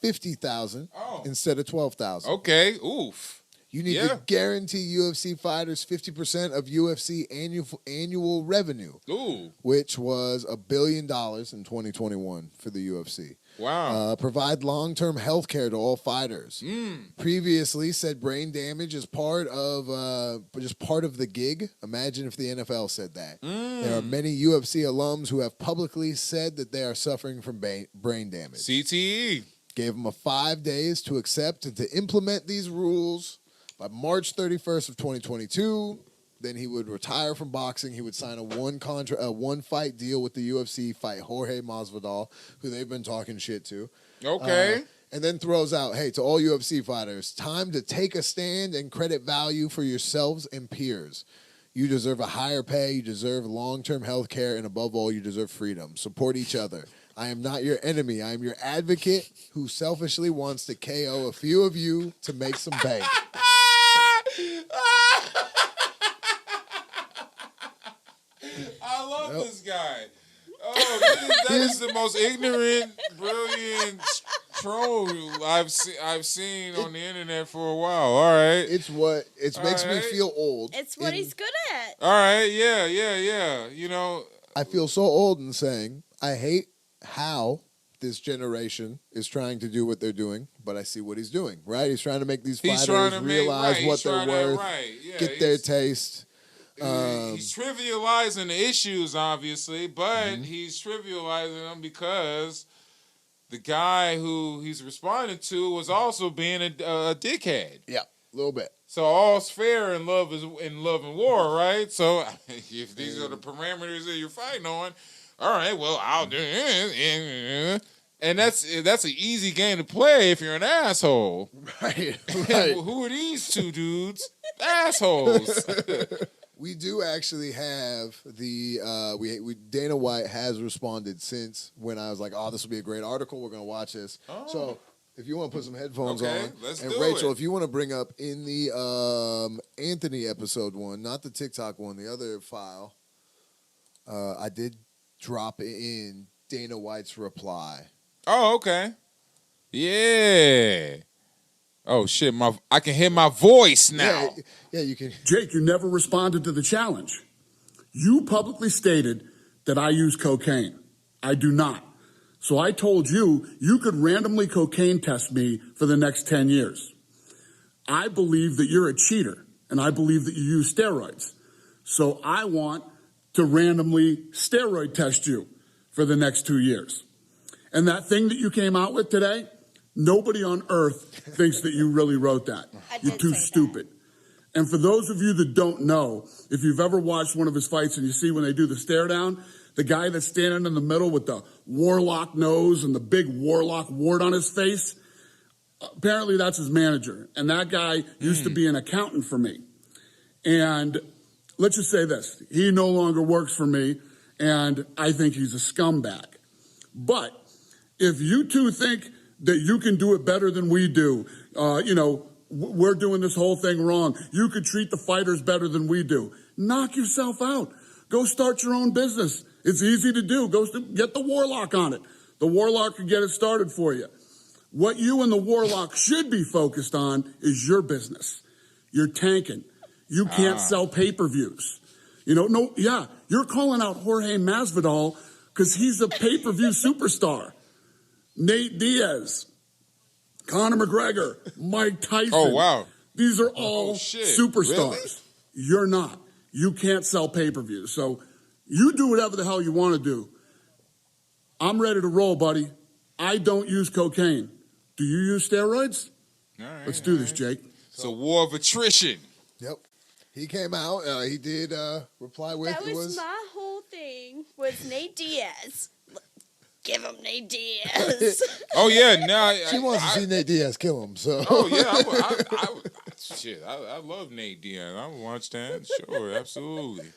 $50,000 instead of $12,000. Okay, oof. You need to guarantee UFC fighters 50% of UFC annual revenue, which was $1 billion in 2021 for the UFC. Wow. Provide long-term health care to all fighters. Previously said brain damage is part of just part of the gig. Imagine if the NFL said that. There are many UFC alums who have publicly said that they are suffering from brain damage. CTE. Gave them 5 days to accept and to implement these rules. By March 31st of 2022, then he would retire from boxing. He would sign a one-fight deal with the UFC, fight Jorge Masvidal, who they've been talking shit to. Okay. And then throws out, hey, to all UFC fighters, time to take a stand and credit value for yourselves and peers. You deserve a higher pay. You deserve long-term health care. And above all, you deserve freedom. Support each other. I am not your enemy. I am your advocate who selfishly wants to KO a few of you to make some bank. I love this guy. Oh, that is the most ignorant, brilliant troll I've seen on the internet for a while. All right. It makes me feel old. It's what he's good at. All right. Yeah. You know, I feel so old in saying I hate how this generation is trying to do what they're doing, but I see what he's doing, right? He's trying to make these fighters realize what they're worth, get their taste. He's trivializing the issues, obviously, but he's trivializing them because the guy who he's responding to was also being a dickhead. Yeah, a little bit. So all's fair in love and war, right? So if these are the parameters that you're fighting on, all right, well, I'll do it. And that's an easy game to play if you're an asshole. Right. Who are these two dudes? Assholes. We do actually have the Dana White has responded since when I was like, oh, this will be a great article. We're going to watch this. Oh. So if you want to put some headphones on. Let's and do Rachel, it. if you want to bring up in the Anthony episode one, not the TikTok one, the other file, I did drop in Dana White's reply. Oh, okay. Yeah. Oh, shit. I can hear my voice now. Yeah, you can. Jake, you never responded to the challenge. You publicly stated that I use cocaine. I do not. So I told you could randomly cocaine test me for the next 10 years. I believe that you're a cheater, and I believe that you use steroids. So I want to randomly steroid test you for the next 2 years. And that thing that you came out with today, nobody on earth thinks that you really wrote that. You're too stupid. And for those of you that don't know, if you've ever watched one of his fights and you see when they do the stare down, the guy that's standing in the middle with the warlock nose and the big warlock wart on his face, apparently that's his manager. And that guy used to be an accountant for me. And let's just say this. He no longer works for me, and I think he's a scumbag. But if you two think that you can do it better than we do, we're doing this whole thing wrong. You could treat the fighters better than we do. Knock yourself out. Go start your own business. It's easy to do. Get the Warlock on it. The Warlock can get it started for you. What you and the Warlock should be focused on is your business. You're tanking. You can't sell pay-per-views. You're calling out Jorge Masvidal because he's a pay-per-view superstar. Nate Diaz, Conor McGregor, Mike Tyson. Oh, wow. These are all superstars. Really? You're not. You can't sell pay-per-views. So you do whatever the hell you want to do. I'm ready to roll, buddy. I don't use cocaine. Do you use steroids? All right, Let's do this, Jake. It's a war of attrition. Yep. He came out. He did reply with. That was my whole thing. Was Nate Diaz? Give him Nate Diaz. Oh yeah, now She wants to see Nate Diaz kill him. So. Oh yeah, I love Nate Diaz. I would watch that. Sure, absolutely.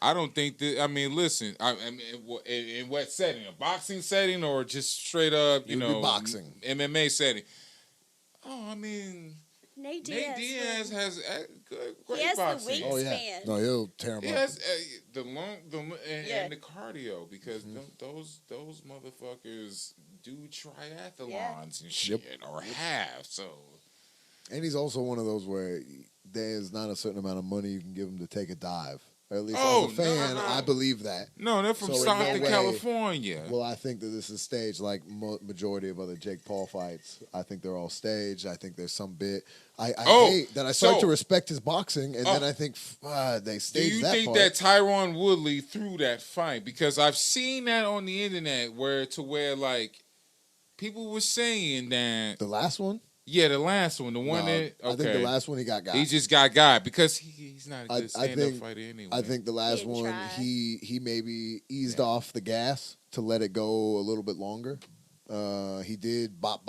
I don't think that. I mean, listen. I mean, in what setting? A boxing setting or just straight up? Boxing. MMA setting. Oh, I mean. Nate Diaz has great he has boxing. the wingspan. No, he'll tear him He up. has and the cardio because those motherfuckers do triathlons and shit or have so. And he's also one of those where there's not a certain amount of money you can give him to take a dive. Or at least as a fan, I believe that. No, they're from Stockton, California. Well, I think that this is staged like majority of other Jake Paul fights. I think they're all staged. I think there's some bit. I hate that I start to respect his boxing, and then I think they staged that part. Do you think that Tyron Woodley threw that fight? Because I've seen that on the internet where like people were saying that the last one. Yeah, the last one, the one that I think the last one he got. He just got because he's not a good stand-up fighter anyway. I think the last one he maybe eased off the gas to let it go a little bit longer. He did bop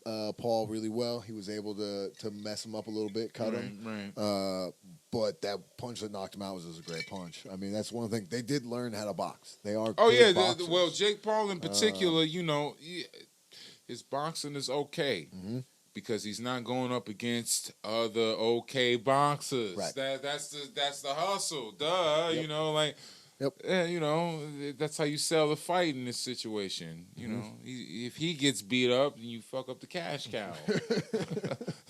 Paul really well. He was able to mess him up a little bit, cut him. Right. But that punch that knocked him out was just a great punch. I mean, that's one thing they did learn how to box. They are. Oh yeah, well, Jake Paul in particular, his boxing is okay. Mm-hmm. Because he's not going up against other okay boxers. Right. That's the hustle. Duh. Yep. That's how you sell a fight in this situation. If he gets beat up, then you fuck up the cash cow.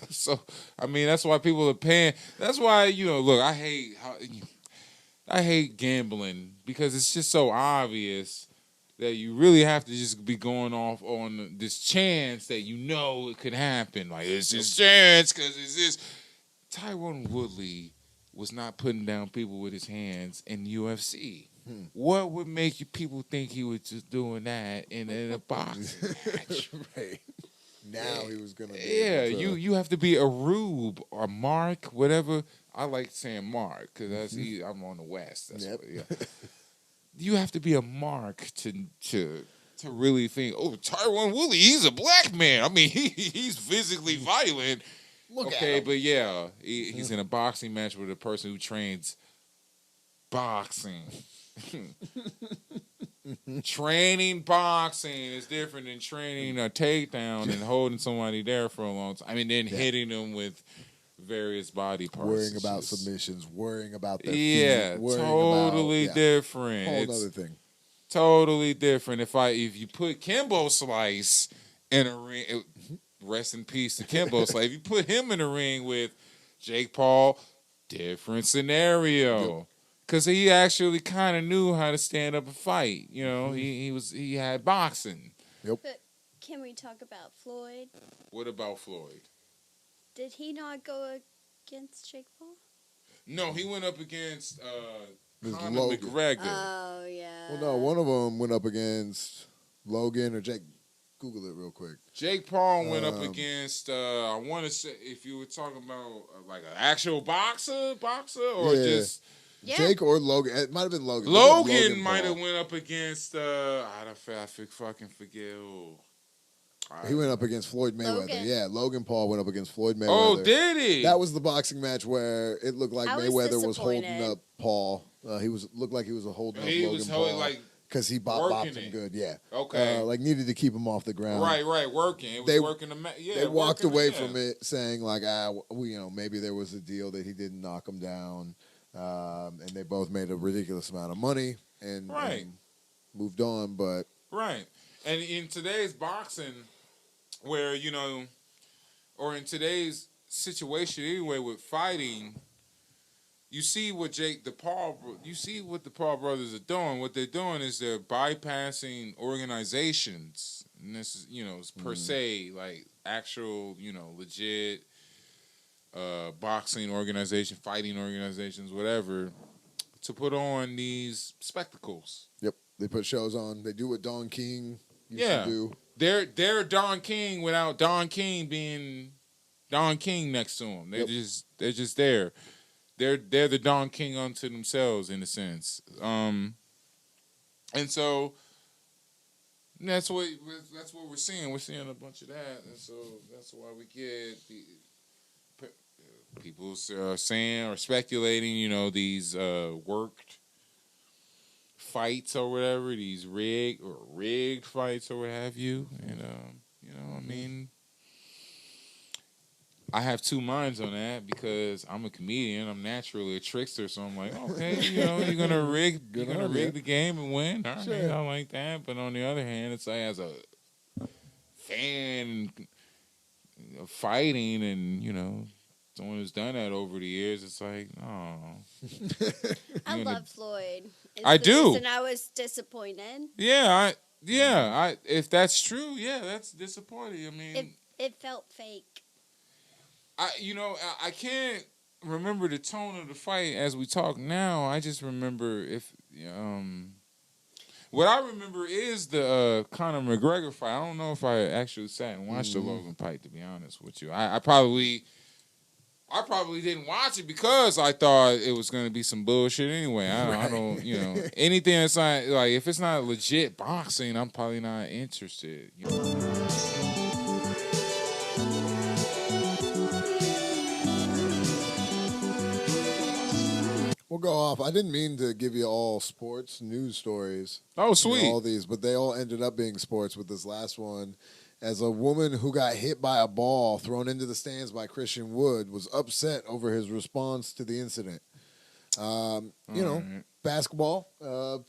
So I mean, that's why people are paying. That's why look, I hate gambling because it's just so obvious that you really have to just be going off on this chance that it could happen. Like, it's this chance because it's this. Tyron Woodley was not putting down people with his hands in the UFC. What would make people think he was just doing that in a boxing match? Right. Now he was going to be you have to be a rube or Mark, whatever. I like saying Mark because I'm on the West. That's what. You have to be a mark to really think, Tyron Woodley, he's a black man. I mean, he's physically violent. But he's in a boxing match with a person who trains boxing. Training boxing is different than training a takedown and holding somebody there for a long time. I mean, then hitting them with various body parts. Worrying about submissions, worrying about their feet. Totally different. Whole other thing. Totally different. If you put Kimbo Slice in a ring, rest in peace to Kimbo Slice. If you put him in a ring with Jake Paul, different scenario. Because he actually kind of knew how to stand up and fight. He had boxing. Yep. But can we talk about Floyd? What about Floyd? Did he not go against Jake Paul? No, he went up against Conor Logan. McGregor. Oh, yeah. Well, no, one of them went up against Logan or Jake. Google it real quick. Jake Paul went up against, I want to say, if you were talking about like an actual boxer or just... Yeah. Jake or Logan. It might have been Logan. Logan might have went up against, I fucking forget who. He went up against Floyd Mayweather. Logan. Yeah, Logan Paul went up against Floyd Mayweather. Oh, did he? That was the boxing match where it looked like Mayweather was holding disappointed. up Paul. Looked like he was holding up He Logan was Paul. holding, like, because he working bopped him it. good, yeah. Okay. Like needed to keep him off the ground. Right, working. It was working the match. Yeah, they walked working away the- from it saying like, maybe there was a deal that he didn't knock him down, and they both made a ridiculous amount of money and moved on. But right, and in today's boxing, where or in today's situation anyway with fighting. You see what the Paul brothers are doing. What they're doing is they're bypassing organizations. And this is, per se, like actual, legit boxing organization, fighting organizations, whatever, to put on these spectacles. Yep, they put shows on. They do what Don King used to do. They're Don King without Don King being Don King next to him. They're just there. They're the Don King unto themselves in a sense, and so that's what we're seeing. We're seeing a bunch of that, and so that's why we get people saying or speculating, these worked fights or whatever, these rigged fights or what have you, and I mean. I have two minds on that because I'm a comedian. I'm naturally a trickster, so I'm like, okay, you're gonna rig the game and win. All right, Sure. I like that. But on the other hand, it's like as a fan of fighting and someone who's done that over the years, it's like, oh. I love Floyd. It's I the do. reason I was disappointed. Yeah, if that's true, that's disappointing. I mean, It felt fake. I can't remember the tone of the fight as we talk now. I just remember what I remember is the Conor McGregor fight. I don't know if I actually sat and watched the Logan fight, to be honest with you. I probably didn't watch it because I thought it was going to be some bullshit anyway. I don't anything that's not like if it's not legit boxing, I'm probably not interested. We'll go off. I didn't mean to give you all sports news stories. Oh, sweet. All these, but they all ended up being sports with this last one. As a woman who got hit by a ball thrown into the stands by Christian Wood was upset over his response to the incident. Basketball,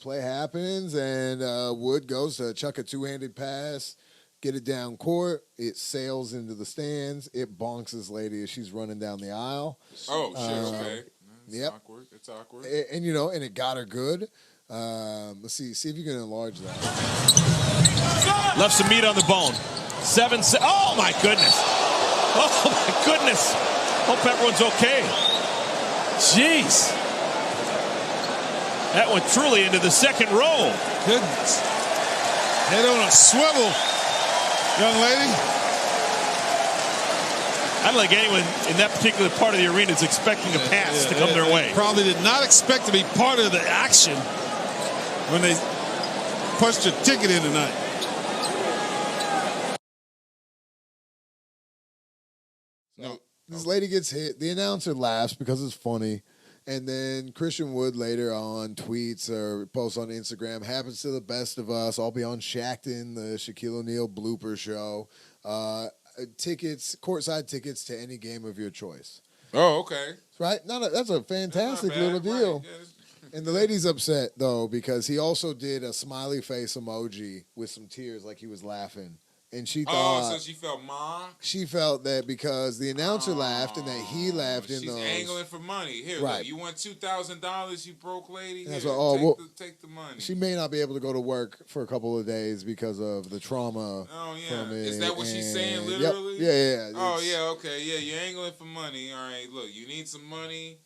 play happens, and Wood goes to chuck a two-handed pass, get it down court. It sails into the stands. It bonks this lady as she's running down the aisle. Oh, shit, okay. Yep. It's awkward. And it got her good. Let's see if you can enlarge that. Left some meat on the bone. Oh, my goodness. Oh, my goodness. Hope everyone's okay. Jeez. That went truly into the second row. Goodness. Head on a swivel, young lady. I don't think anyone in that particular part of the arena is expecting a pass to come their way. Probably did not expect to be part of the action when they punched a ticket in tonight. No. This lady gets hit. The announcer laughs because it's funny. And then Christian Wood later on tweets or posts on Instagram, happens to the best of us. I'll be on Shaqtin', the Shaquille O'Neal blooper show. Courtside tickets to any game of your choice. Oh, okay. Right? That's a fantastic That's not little bad, deal. right. Yeah. And the lady's upset, though, because he also did a smiley face emoji with some tears like he was laughing. And she thought... so she felt mocked? She felt that because the announcer laughed and that he laughed in She's those... angling for money. Here, Right. look, you want $2,000, you broke lady? That's Here, what- take the money. She may not be able to go to work for a couple of days because of the trauma Oh, yeah. from it. Is that what she's saying, and- literally? Yep. Yeah. Oh, It's- yeah, okay. Yeah, you're angling for money. All right, look, you need some money.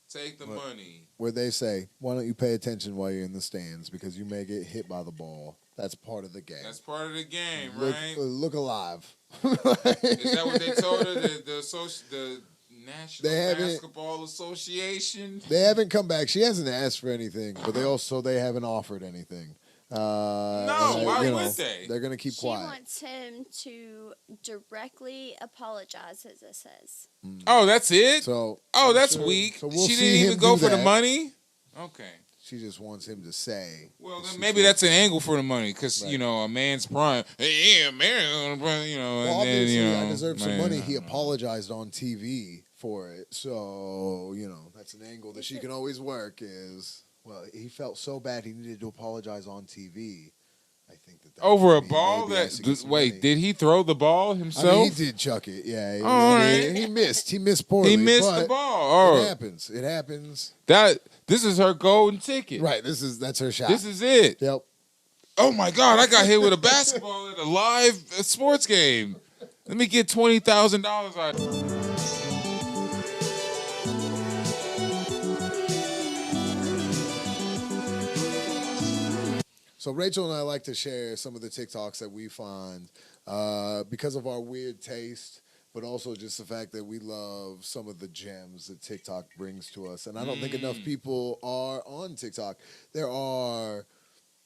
Take the money. Where they say, why don't you pay attention while you're in the stands because you may get hit by the ball. That's part of the game. That's part of the game, look, right? Look alive. Is that what they told her? The National Basketball Association? They haven't come back. She hasn't asked for anything, but they haven't offered anything. No, why would they? They're gonna keep She quiet. wants him to directly apologize, as it says. Oh, that's it? So, that's sure- weak. so we'll She see didn't even him go do for the that. money? Okay. She just wants him to say. Well, then maybe that's an angle for the money, because Right. you know a man's prime. Hey, yeah, man, you know. Well, and then, obviously, you know, I deserve some man, money. He apologized on TV for it, so that's an angle that she can always work. Is he felt so bad he needed to apologize on TV. I think that over a he ball maybe has to get some wait, money. did he throw the ball himself? I mean, he did chuck it. Yeah, All right. he missed. He missed poorly. He missed but the ball. It Oh, happens. It happens. this is her golden ticket. Right. That's her shot. This is it. Yep. Oh my God! I got hit with a basketball at a live sports game. Let me get $20,000 out of it. So Rachel and I like to share some of the TikToks that we find because of our weird taste, but also just the fact that we love some of the gems that TikTok brings to us. And I don't think enough people are on TikTok. There are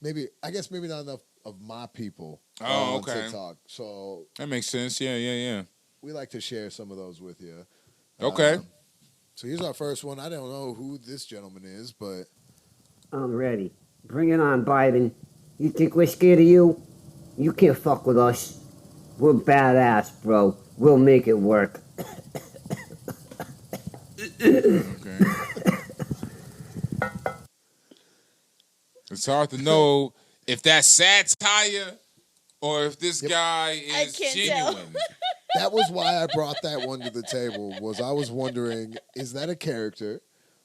maybe not enough of my people on TikTok. So That makes sense. Yeah. we like to share some of those with you. Okay. So here's our first one. I don't know who this gentleman is, but I'm ready. Bring it on, Biden. You think we're scared of you? You can't fuck with us. We're badass, bro. We'll make it work. Okay. It's hard to know if that's satire or if this guy I is can't tell. genuine. that was why I brought that one to the table. Was I was wondering, is that a character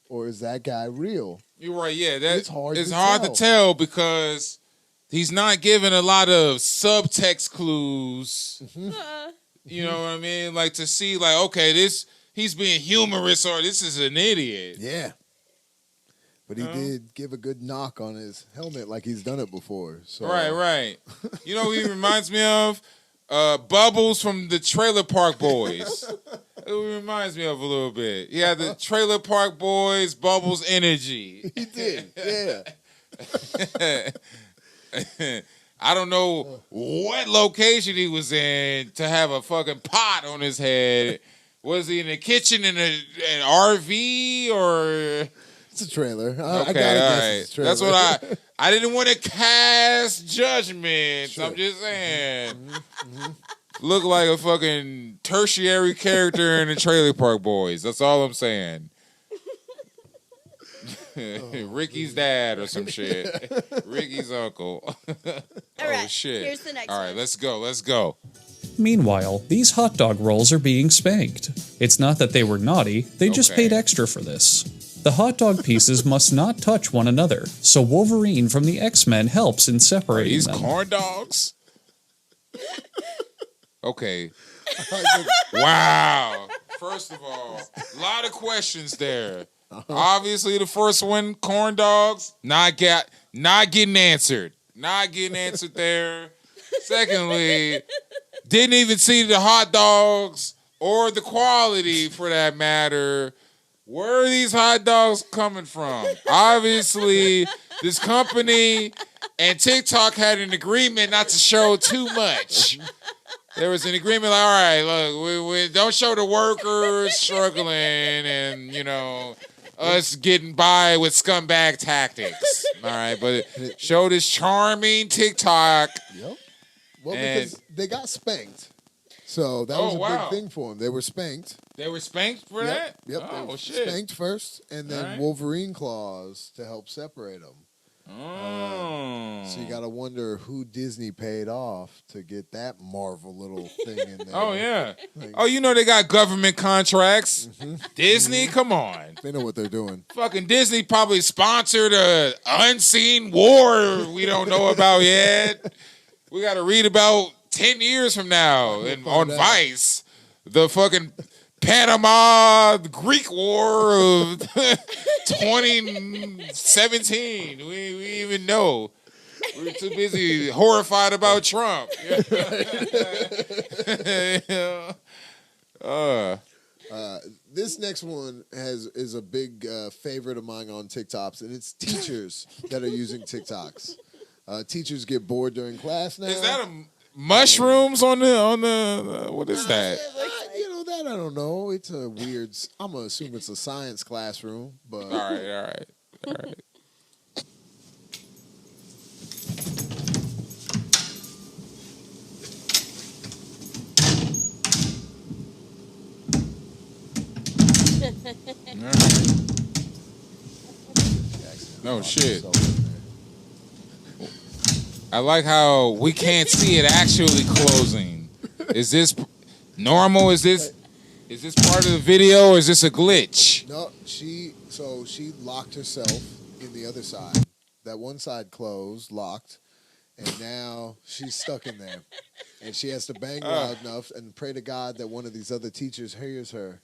or is that guy real? You're right. Yeah, It's hard to to tell because he's not giving a lot of subtext clues. You know what I mean? Like to see, like, okay, he's being humorous or this is an idiot. Yeah. But he did give a good knock on his helmet like he's done it before. So. Right. You know who he reminds me of? Bubbles from the Trailer Park Boys. It reminds me of a little bit. He had the Trailer Park Boys, Bubbles energy. He did, yeah. I don't know what location he was in to have a fucking pot on his head. Was he in the kitchen in an RV or? It's a trailer. I Okay, gotta guess all right. it's a trailer. That's what I didn't want to cast judgment. Sure. I'm just saying. Look like a fucking tertiary character in the Trailer Park Boys. That's all I'm saying. Ricky's dad or some shit. Ricky's uncle. All right, shit. here's the next All right, one. let's go. Meanwhile, these hot dog rolls are being spanked. It's not that they were naughty, they just Okay. paid extra for this. The hot dog pieces must not touch one another, so Wolverine from the X-Men helps in Are separating these them. corn dogs? Okay. Wow. First of all, a lot of questions there. Obviously, the first one, corn dogs, not getting answered. Not getting answered there. Secondly, didn't even see the hot dogs or the quality for that matter. Where are these hot dogs coming from? Obviously, this company and TikTok had an agreement not to show too much. There was an agreement like, all right, look, we don't show the workers struggling and, us getting by with scumbag tactics. All right, but show this charming TikTok. Yep. Well, And- because they got spanked. So that was a big thing for them. They were spanked. They were spanked for that? Yep. They Oh, were shit. spanked first, and then Alright. Wolverine claws to help separate them. Oh. So you got to wonder who Disney paid off to get that Marvel little thing in there. Oh, yeah. Like- Oh, they got government contracts. Disney, come on. They know what they're doing. Fucking Disney probably sponsored a unseen war we don't know about yet. We got to read about 10 years from now on Vice. The fucking Panama Greek War of 2017. We even know. We're too busy horrified about Trump. This next one is a big favorite of mine on TikToks, and it's teachers that are using TikToks. Teachers get bored during class now. Is that mushrooms on the what is that? You know that I don't know. It's a weird. I'm gonna assume it's a science classroom, but All right. No shit. I like how we can't see it actually closing. Is this normal? Is this part of the video or is this a glitch? No, she locked herself in the other side. That one side closed, locked, and now she's stuck in there. And she has to bang loud enough and pray to God that one of these other teachers hears her.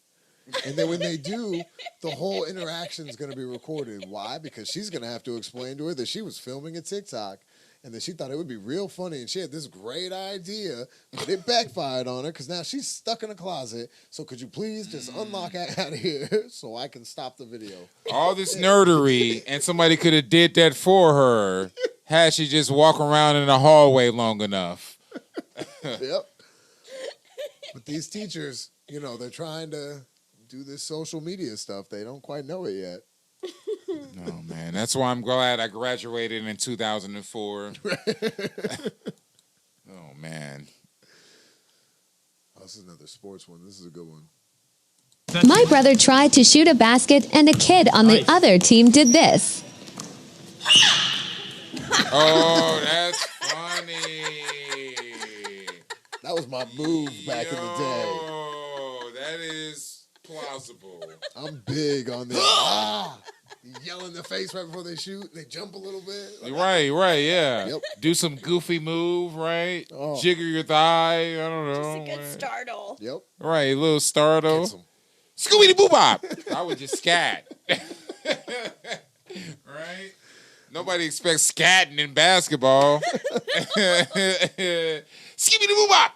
And then when they do, the whole interaction is going to be recorded. Why? Because she's going to have to explain to her that she was filming a TikTok and that she thought it would be real funny. And she had this great idea, but it backfired on her because now she's stuck in a closet. So could you please just unlock out of here so I can stop the video? All this nerdery, and somebody could have did that for her had she just walk around in the hallway long enough. Yep. But these teachers, they're trying to do this social media stuff. They don't quite know it yet. Oh, man. That's why I'm glad I graduated in 2004. Oh, man. Oh, this is another sports one. This is a good one. My brother tried to shoot a basket, and a kid on the other team did this. Oh, that's funny. That was my move back in the day. Oh, that is plausible. I'm big on this. You yell in the face right before they shoot, and they jump a little bit. Like, Right, yeah. Yep. Do some goofy move, right? Oh. Jigger your thigh, I don't know. Just a good startle. Yep. Right, a little startle. Gets 'em. Scooby-Doo-Bop. I would just scat. Right? Nobody expects scatting in basketball. Scooby-Doo-Bop.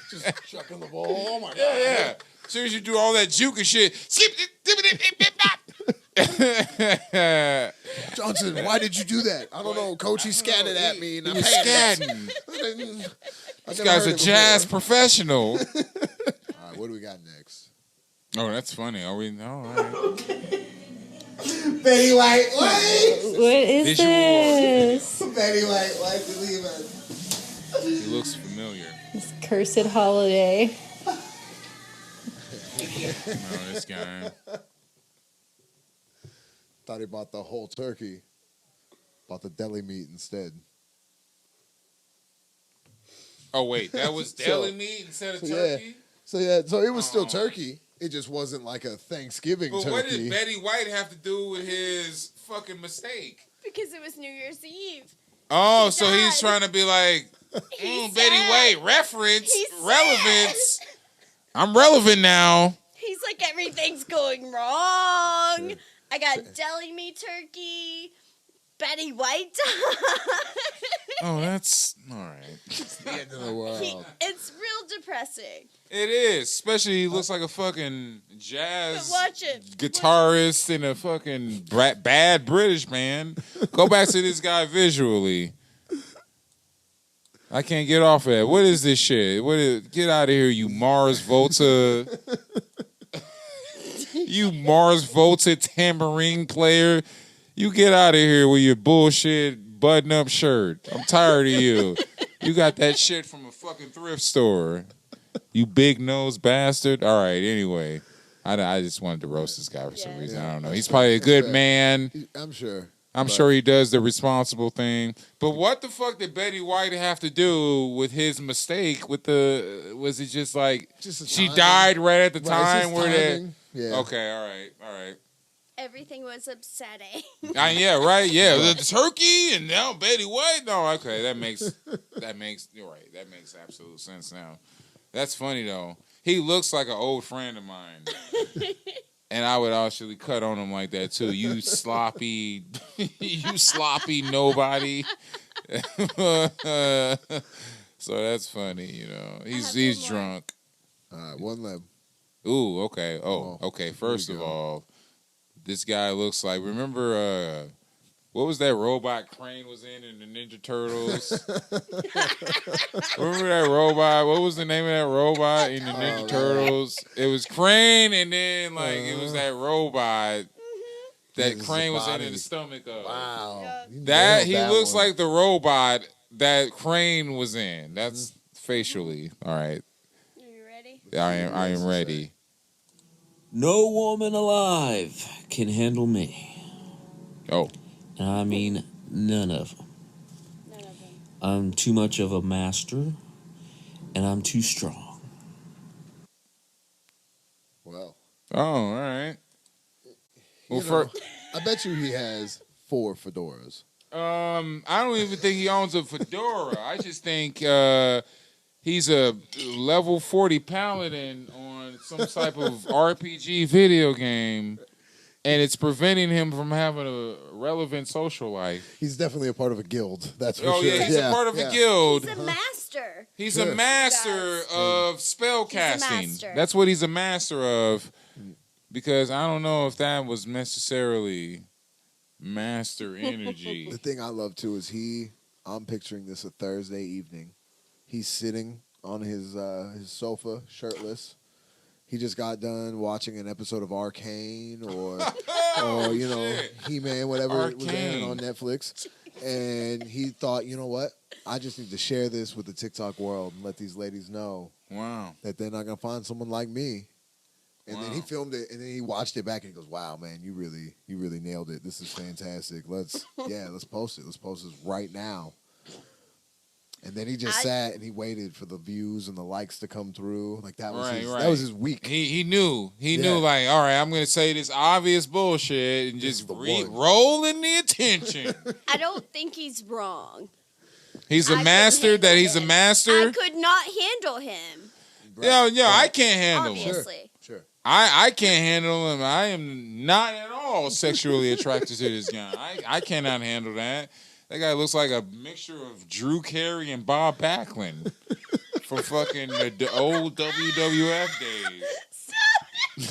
Just chucking the ball. Oh, my God. Yeah. As soon as you do all that juke and shit, Johnson, why did you do that? I don't know, Coach. He scatted at me. And He was scatting. This guy's a jazz professional. All right, what do we got next? Oh, that's funny. Are we? All right. Betty White. What is Visual. this? Betty White. Why believe it? He looks familiar. This cursed holiday. Oh, this guy. Thought he bought the whole turkey. Bought the deli meat instead. Oh, wait. That was deli meat instead of turkey? So it was still turkey. It just wasn't like a Thanksgiving But turkey. what did Betty White have to do with his fucking mistake? Because it was New Year's Eve. Oh, He so he's died. trying to be like, He's Betty sad. White, reference, He's relevance. I'm relevant now. He's like, everything's going wrong. I got deli meat turkey. Betty White died. Oh, that's all right. It's the end of the world. It's real depressing. It is. Especially he looks like a fucking jazz But watch it. guitarist and a fucking bad British man. Go back to this guy visually. I can't get off of that. What is this shit? Get out of here, you Mars Volta. You Mars Volta tambourine player. You get out of here with your bullshit button-up shirt. I'm tired of you. You got that shit from a fucking thrift store. You big-nosed bastard. All right, anyway. I just wanted to roast this guy for some reason. I don't know. He's probably a good man. I'm sure. I'm sure he does the responsible thing. But what the fuck did Betty White have to do with his mistake? Was it just like she died right at the time where that? Yeah. Okay, all right. Everything was upsetting. Yeah, right. Yeah, the turkey and now Betty White. No, okay, you're right. That makes absolute sense now. That's funny though. He looks like an old friend of mine. And I would actually cut on him like that too. You sloppy nobody. So that's funny, He's drunk. All right, one left. Ooh, okay. Oh, okay. First of all, this guy looks like. Remember what was that robot Crane was in the Ninja Turtles? Remember that robot? What was the name of that robot in the Ninja Turtles? It was Crane, and then like it was that robot that Crane was in the stomach of. Wow. That he looks like the robot that Crane was in. That's facially. All right. Are you ready? I am ready. No woman alive can handle me. Oh. And I mean none of them. None of them. I'm too much of a master, and I'm too strong. Well. Oh, all right. Well, I bet you he has 4 fedoras. I don't even think he owns a fedora. I just think he's a level 40 paladin on some type of RPG video game, and it's preventing him from having a relevant social life. He's definitely a part of a guild. That's for sure. Yeah, he's a part of a guild. He's a master. He's a master of spell casting. master. That's what he's a master of. Because I don't know if that was necessarily master energy. The thing I love too is I'm picturing this a Thursday evening. He's sitting on his sofa, shirtless. He just got done watching an episode of Arcane or He-Man, whatever it was airing on Netflix. And he thought, you know what? I just need to share this with the TikTok world and let these ladies know that they're not going to find someone like me. And then he filmed it, and then he watched it back, and he goes, "Wow, man, you really nailed it. This is fantastic. Let's post it. Let's post this right now." And then he just sat and he waited for the views and the likes to come through. Like that was his week. He knew like, all right, I'm gonna say this obvious bullshit and just roll in the attention. I don't think he's wrong. He's a master. That he's a master. I could not handle him. Yeah, I can't handle him. Obviously. Sure. I can't handle him. I am not at all sexually attracted to this guy. I cannot handle that. That guy looks like a mixture of Drew Carey and Bob Backlund from fucking the old WWF days.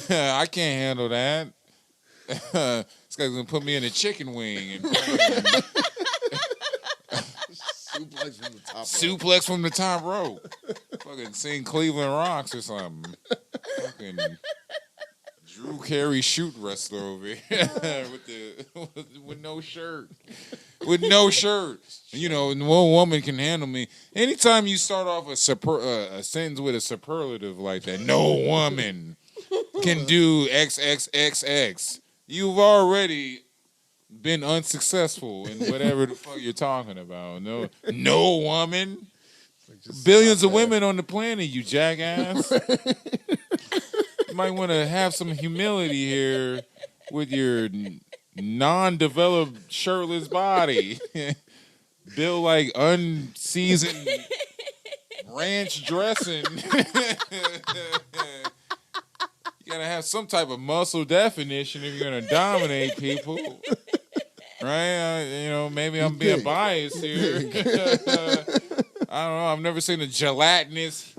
I can't handle that. This guy's gonna put me in a chicken wing and suplex from the top rope. Fucking sing Cleveland Rocks or something. Fucking Drew Carey shoot wrestler over here with no shirt. With no shirt. You know, one woman can handle me. Anytime you start off a sentence with a superlative like that, no woman can do XXXX. You've already been unsuccessful in whatever the fuck you're talking about. No woman. Billions of women on the planet, you jackass. You might want to have some humility here with your non-developed shirtless body. Built like unseasoned ranch dressing. You gotta have some type of muscle definition if you're gonna dominate people. Right? Maybe I'm being biased here. I don't know. I've never seen a gelatinous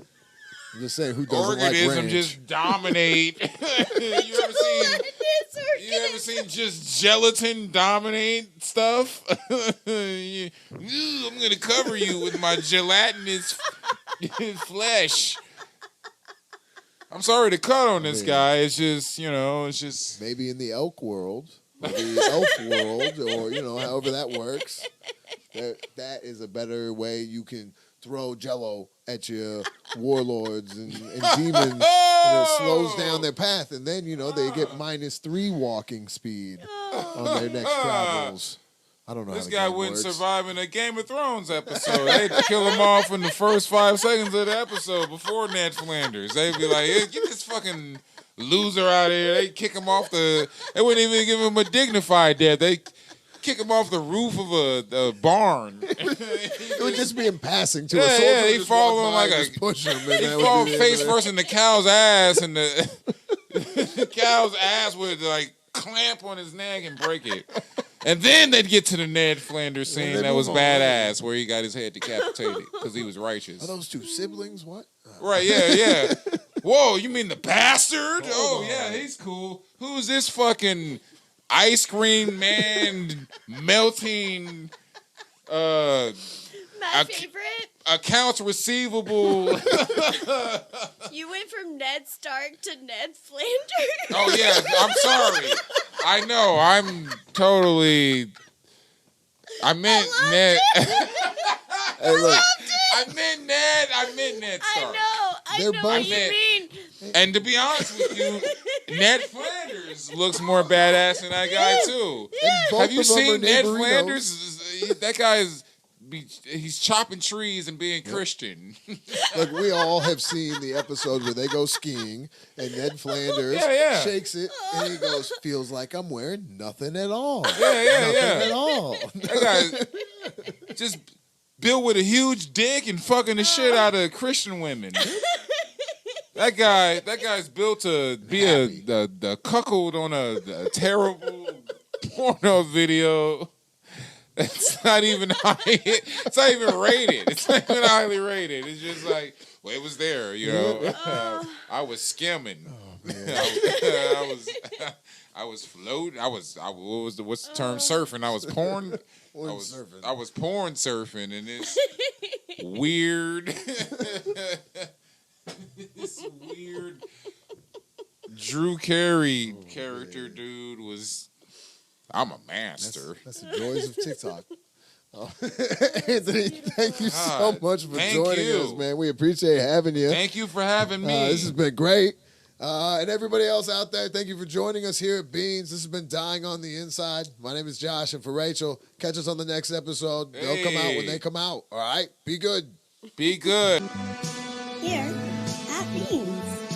I'm just saying, who doesn't organism like ranch? just dominate. You ever seen just gelatin dominate stuff? I'm gonna cover you with my gelatinous flesh. I'm sorry to cut on this guy. It's just, it's just maybe in the elk world, or the elf world, or however that works. That is a better way you can throw Jello at your warlords and demons, and it slows down their path, and then they get -3 walking speed on their next travels. I don't know. This how guy the wouldn't works. survive in a Game of Thrones episode. They'd kill him off in the first 5 seconds of the episode before Ned Flanders. They'd be like, hey, get this fucking loser out of here. They'd kick him off They wouldn't even give him a dignified death. They kick him off the roof of a barn. It would just be in passing to a soldier. Yeah, would he just fall walk on by like and just push him. He fall face first in the cow's ass, and the cow's ass would like clamp on his neck and break it. And then they'd get to the Ned Flanders scene that was badass, where he got his head decapitated because he was righteous. Are those 2 siblings? What? Right, yeah. Whoa, you mean the bastard? Oh, yeah, he's cool. Who's this fucking ice cream man melting My favorite. accounts receivable. You went from Ned Stark to Ned Flanders. Oh yeah, I'm sorry. I know. I'm totally. I meant Ned. Hey, look. I meant Ned. I meant Ned Stark. I know what you mean. And to be honest with you, Ned Flanders looks more badass than that guy too. Have you seen Ned Flanders? That guy is. He's chopping trees and being Christian. Look, we all have seen the episode where they go skiing and Ned Flanders shakes it and he goes, feels like I'm wearing nothing at all. Nothing at all. That guy just built with a huge dick and fucking the shit out of Christian women. That guy's built to be the cuckold on a terrible porno video. It's not even it's not even rated. It's not even highly rated. It's just like, well, it was there, you know. I was skimming. Oh, man. I was floating. what's the term? Surfing. I was porn. I was porn surfing, and it's weird. This weird Drew Carey character dude was. I'm a master. That's the joys of TikTok. Anthony, thank you so much for joining us, man. We appreciate having you. Thank you for having me. This has been great. And everybody else out there, thank you for joining us here at Beans. This has been Dying on the Inside. My name is Josh, and for Rachel, catch us on the next episode. They'll come out when they come out. All right? Be good. Be good. Here at Beans.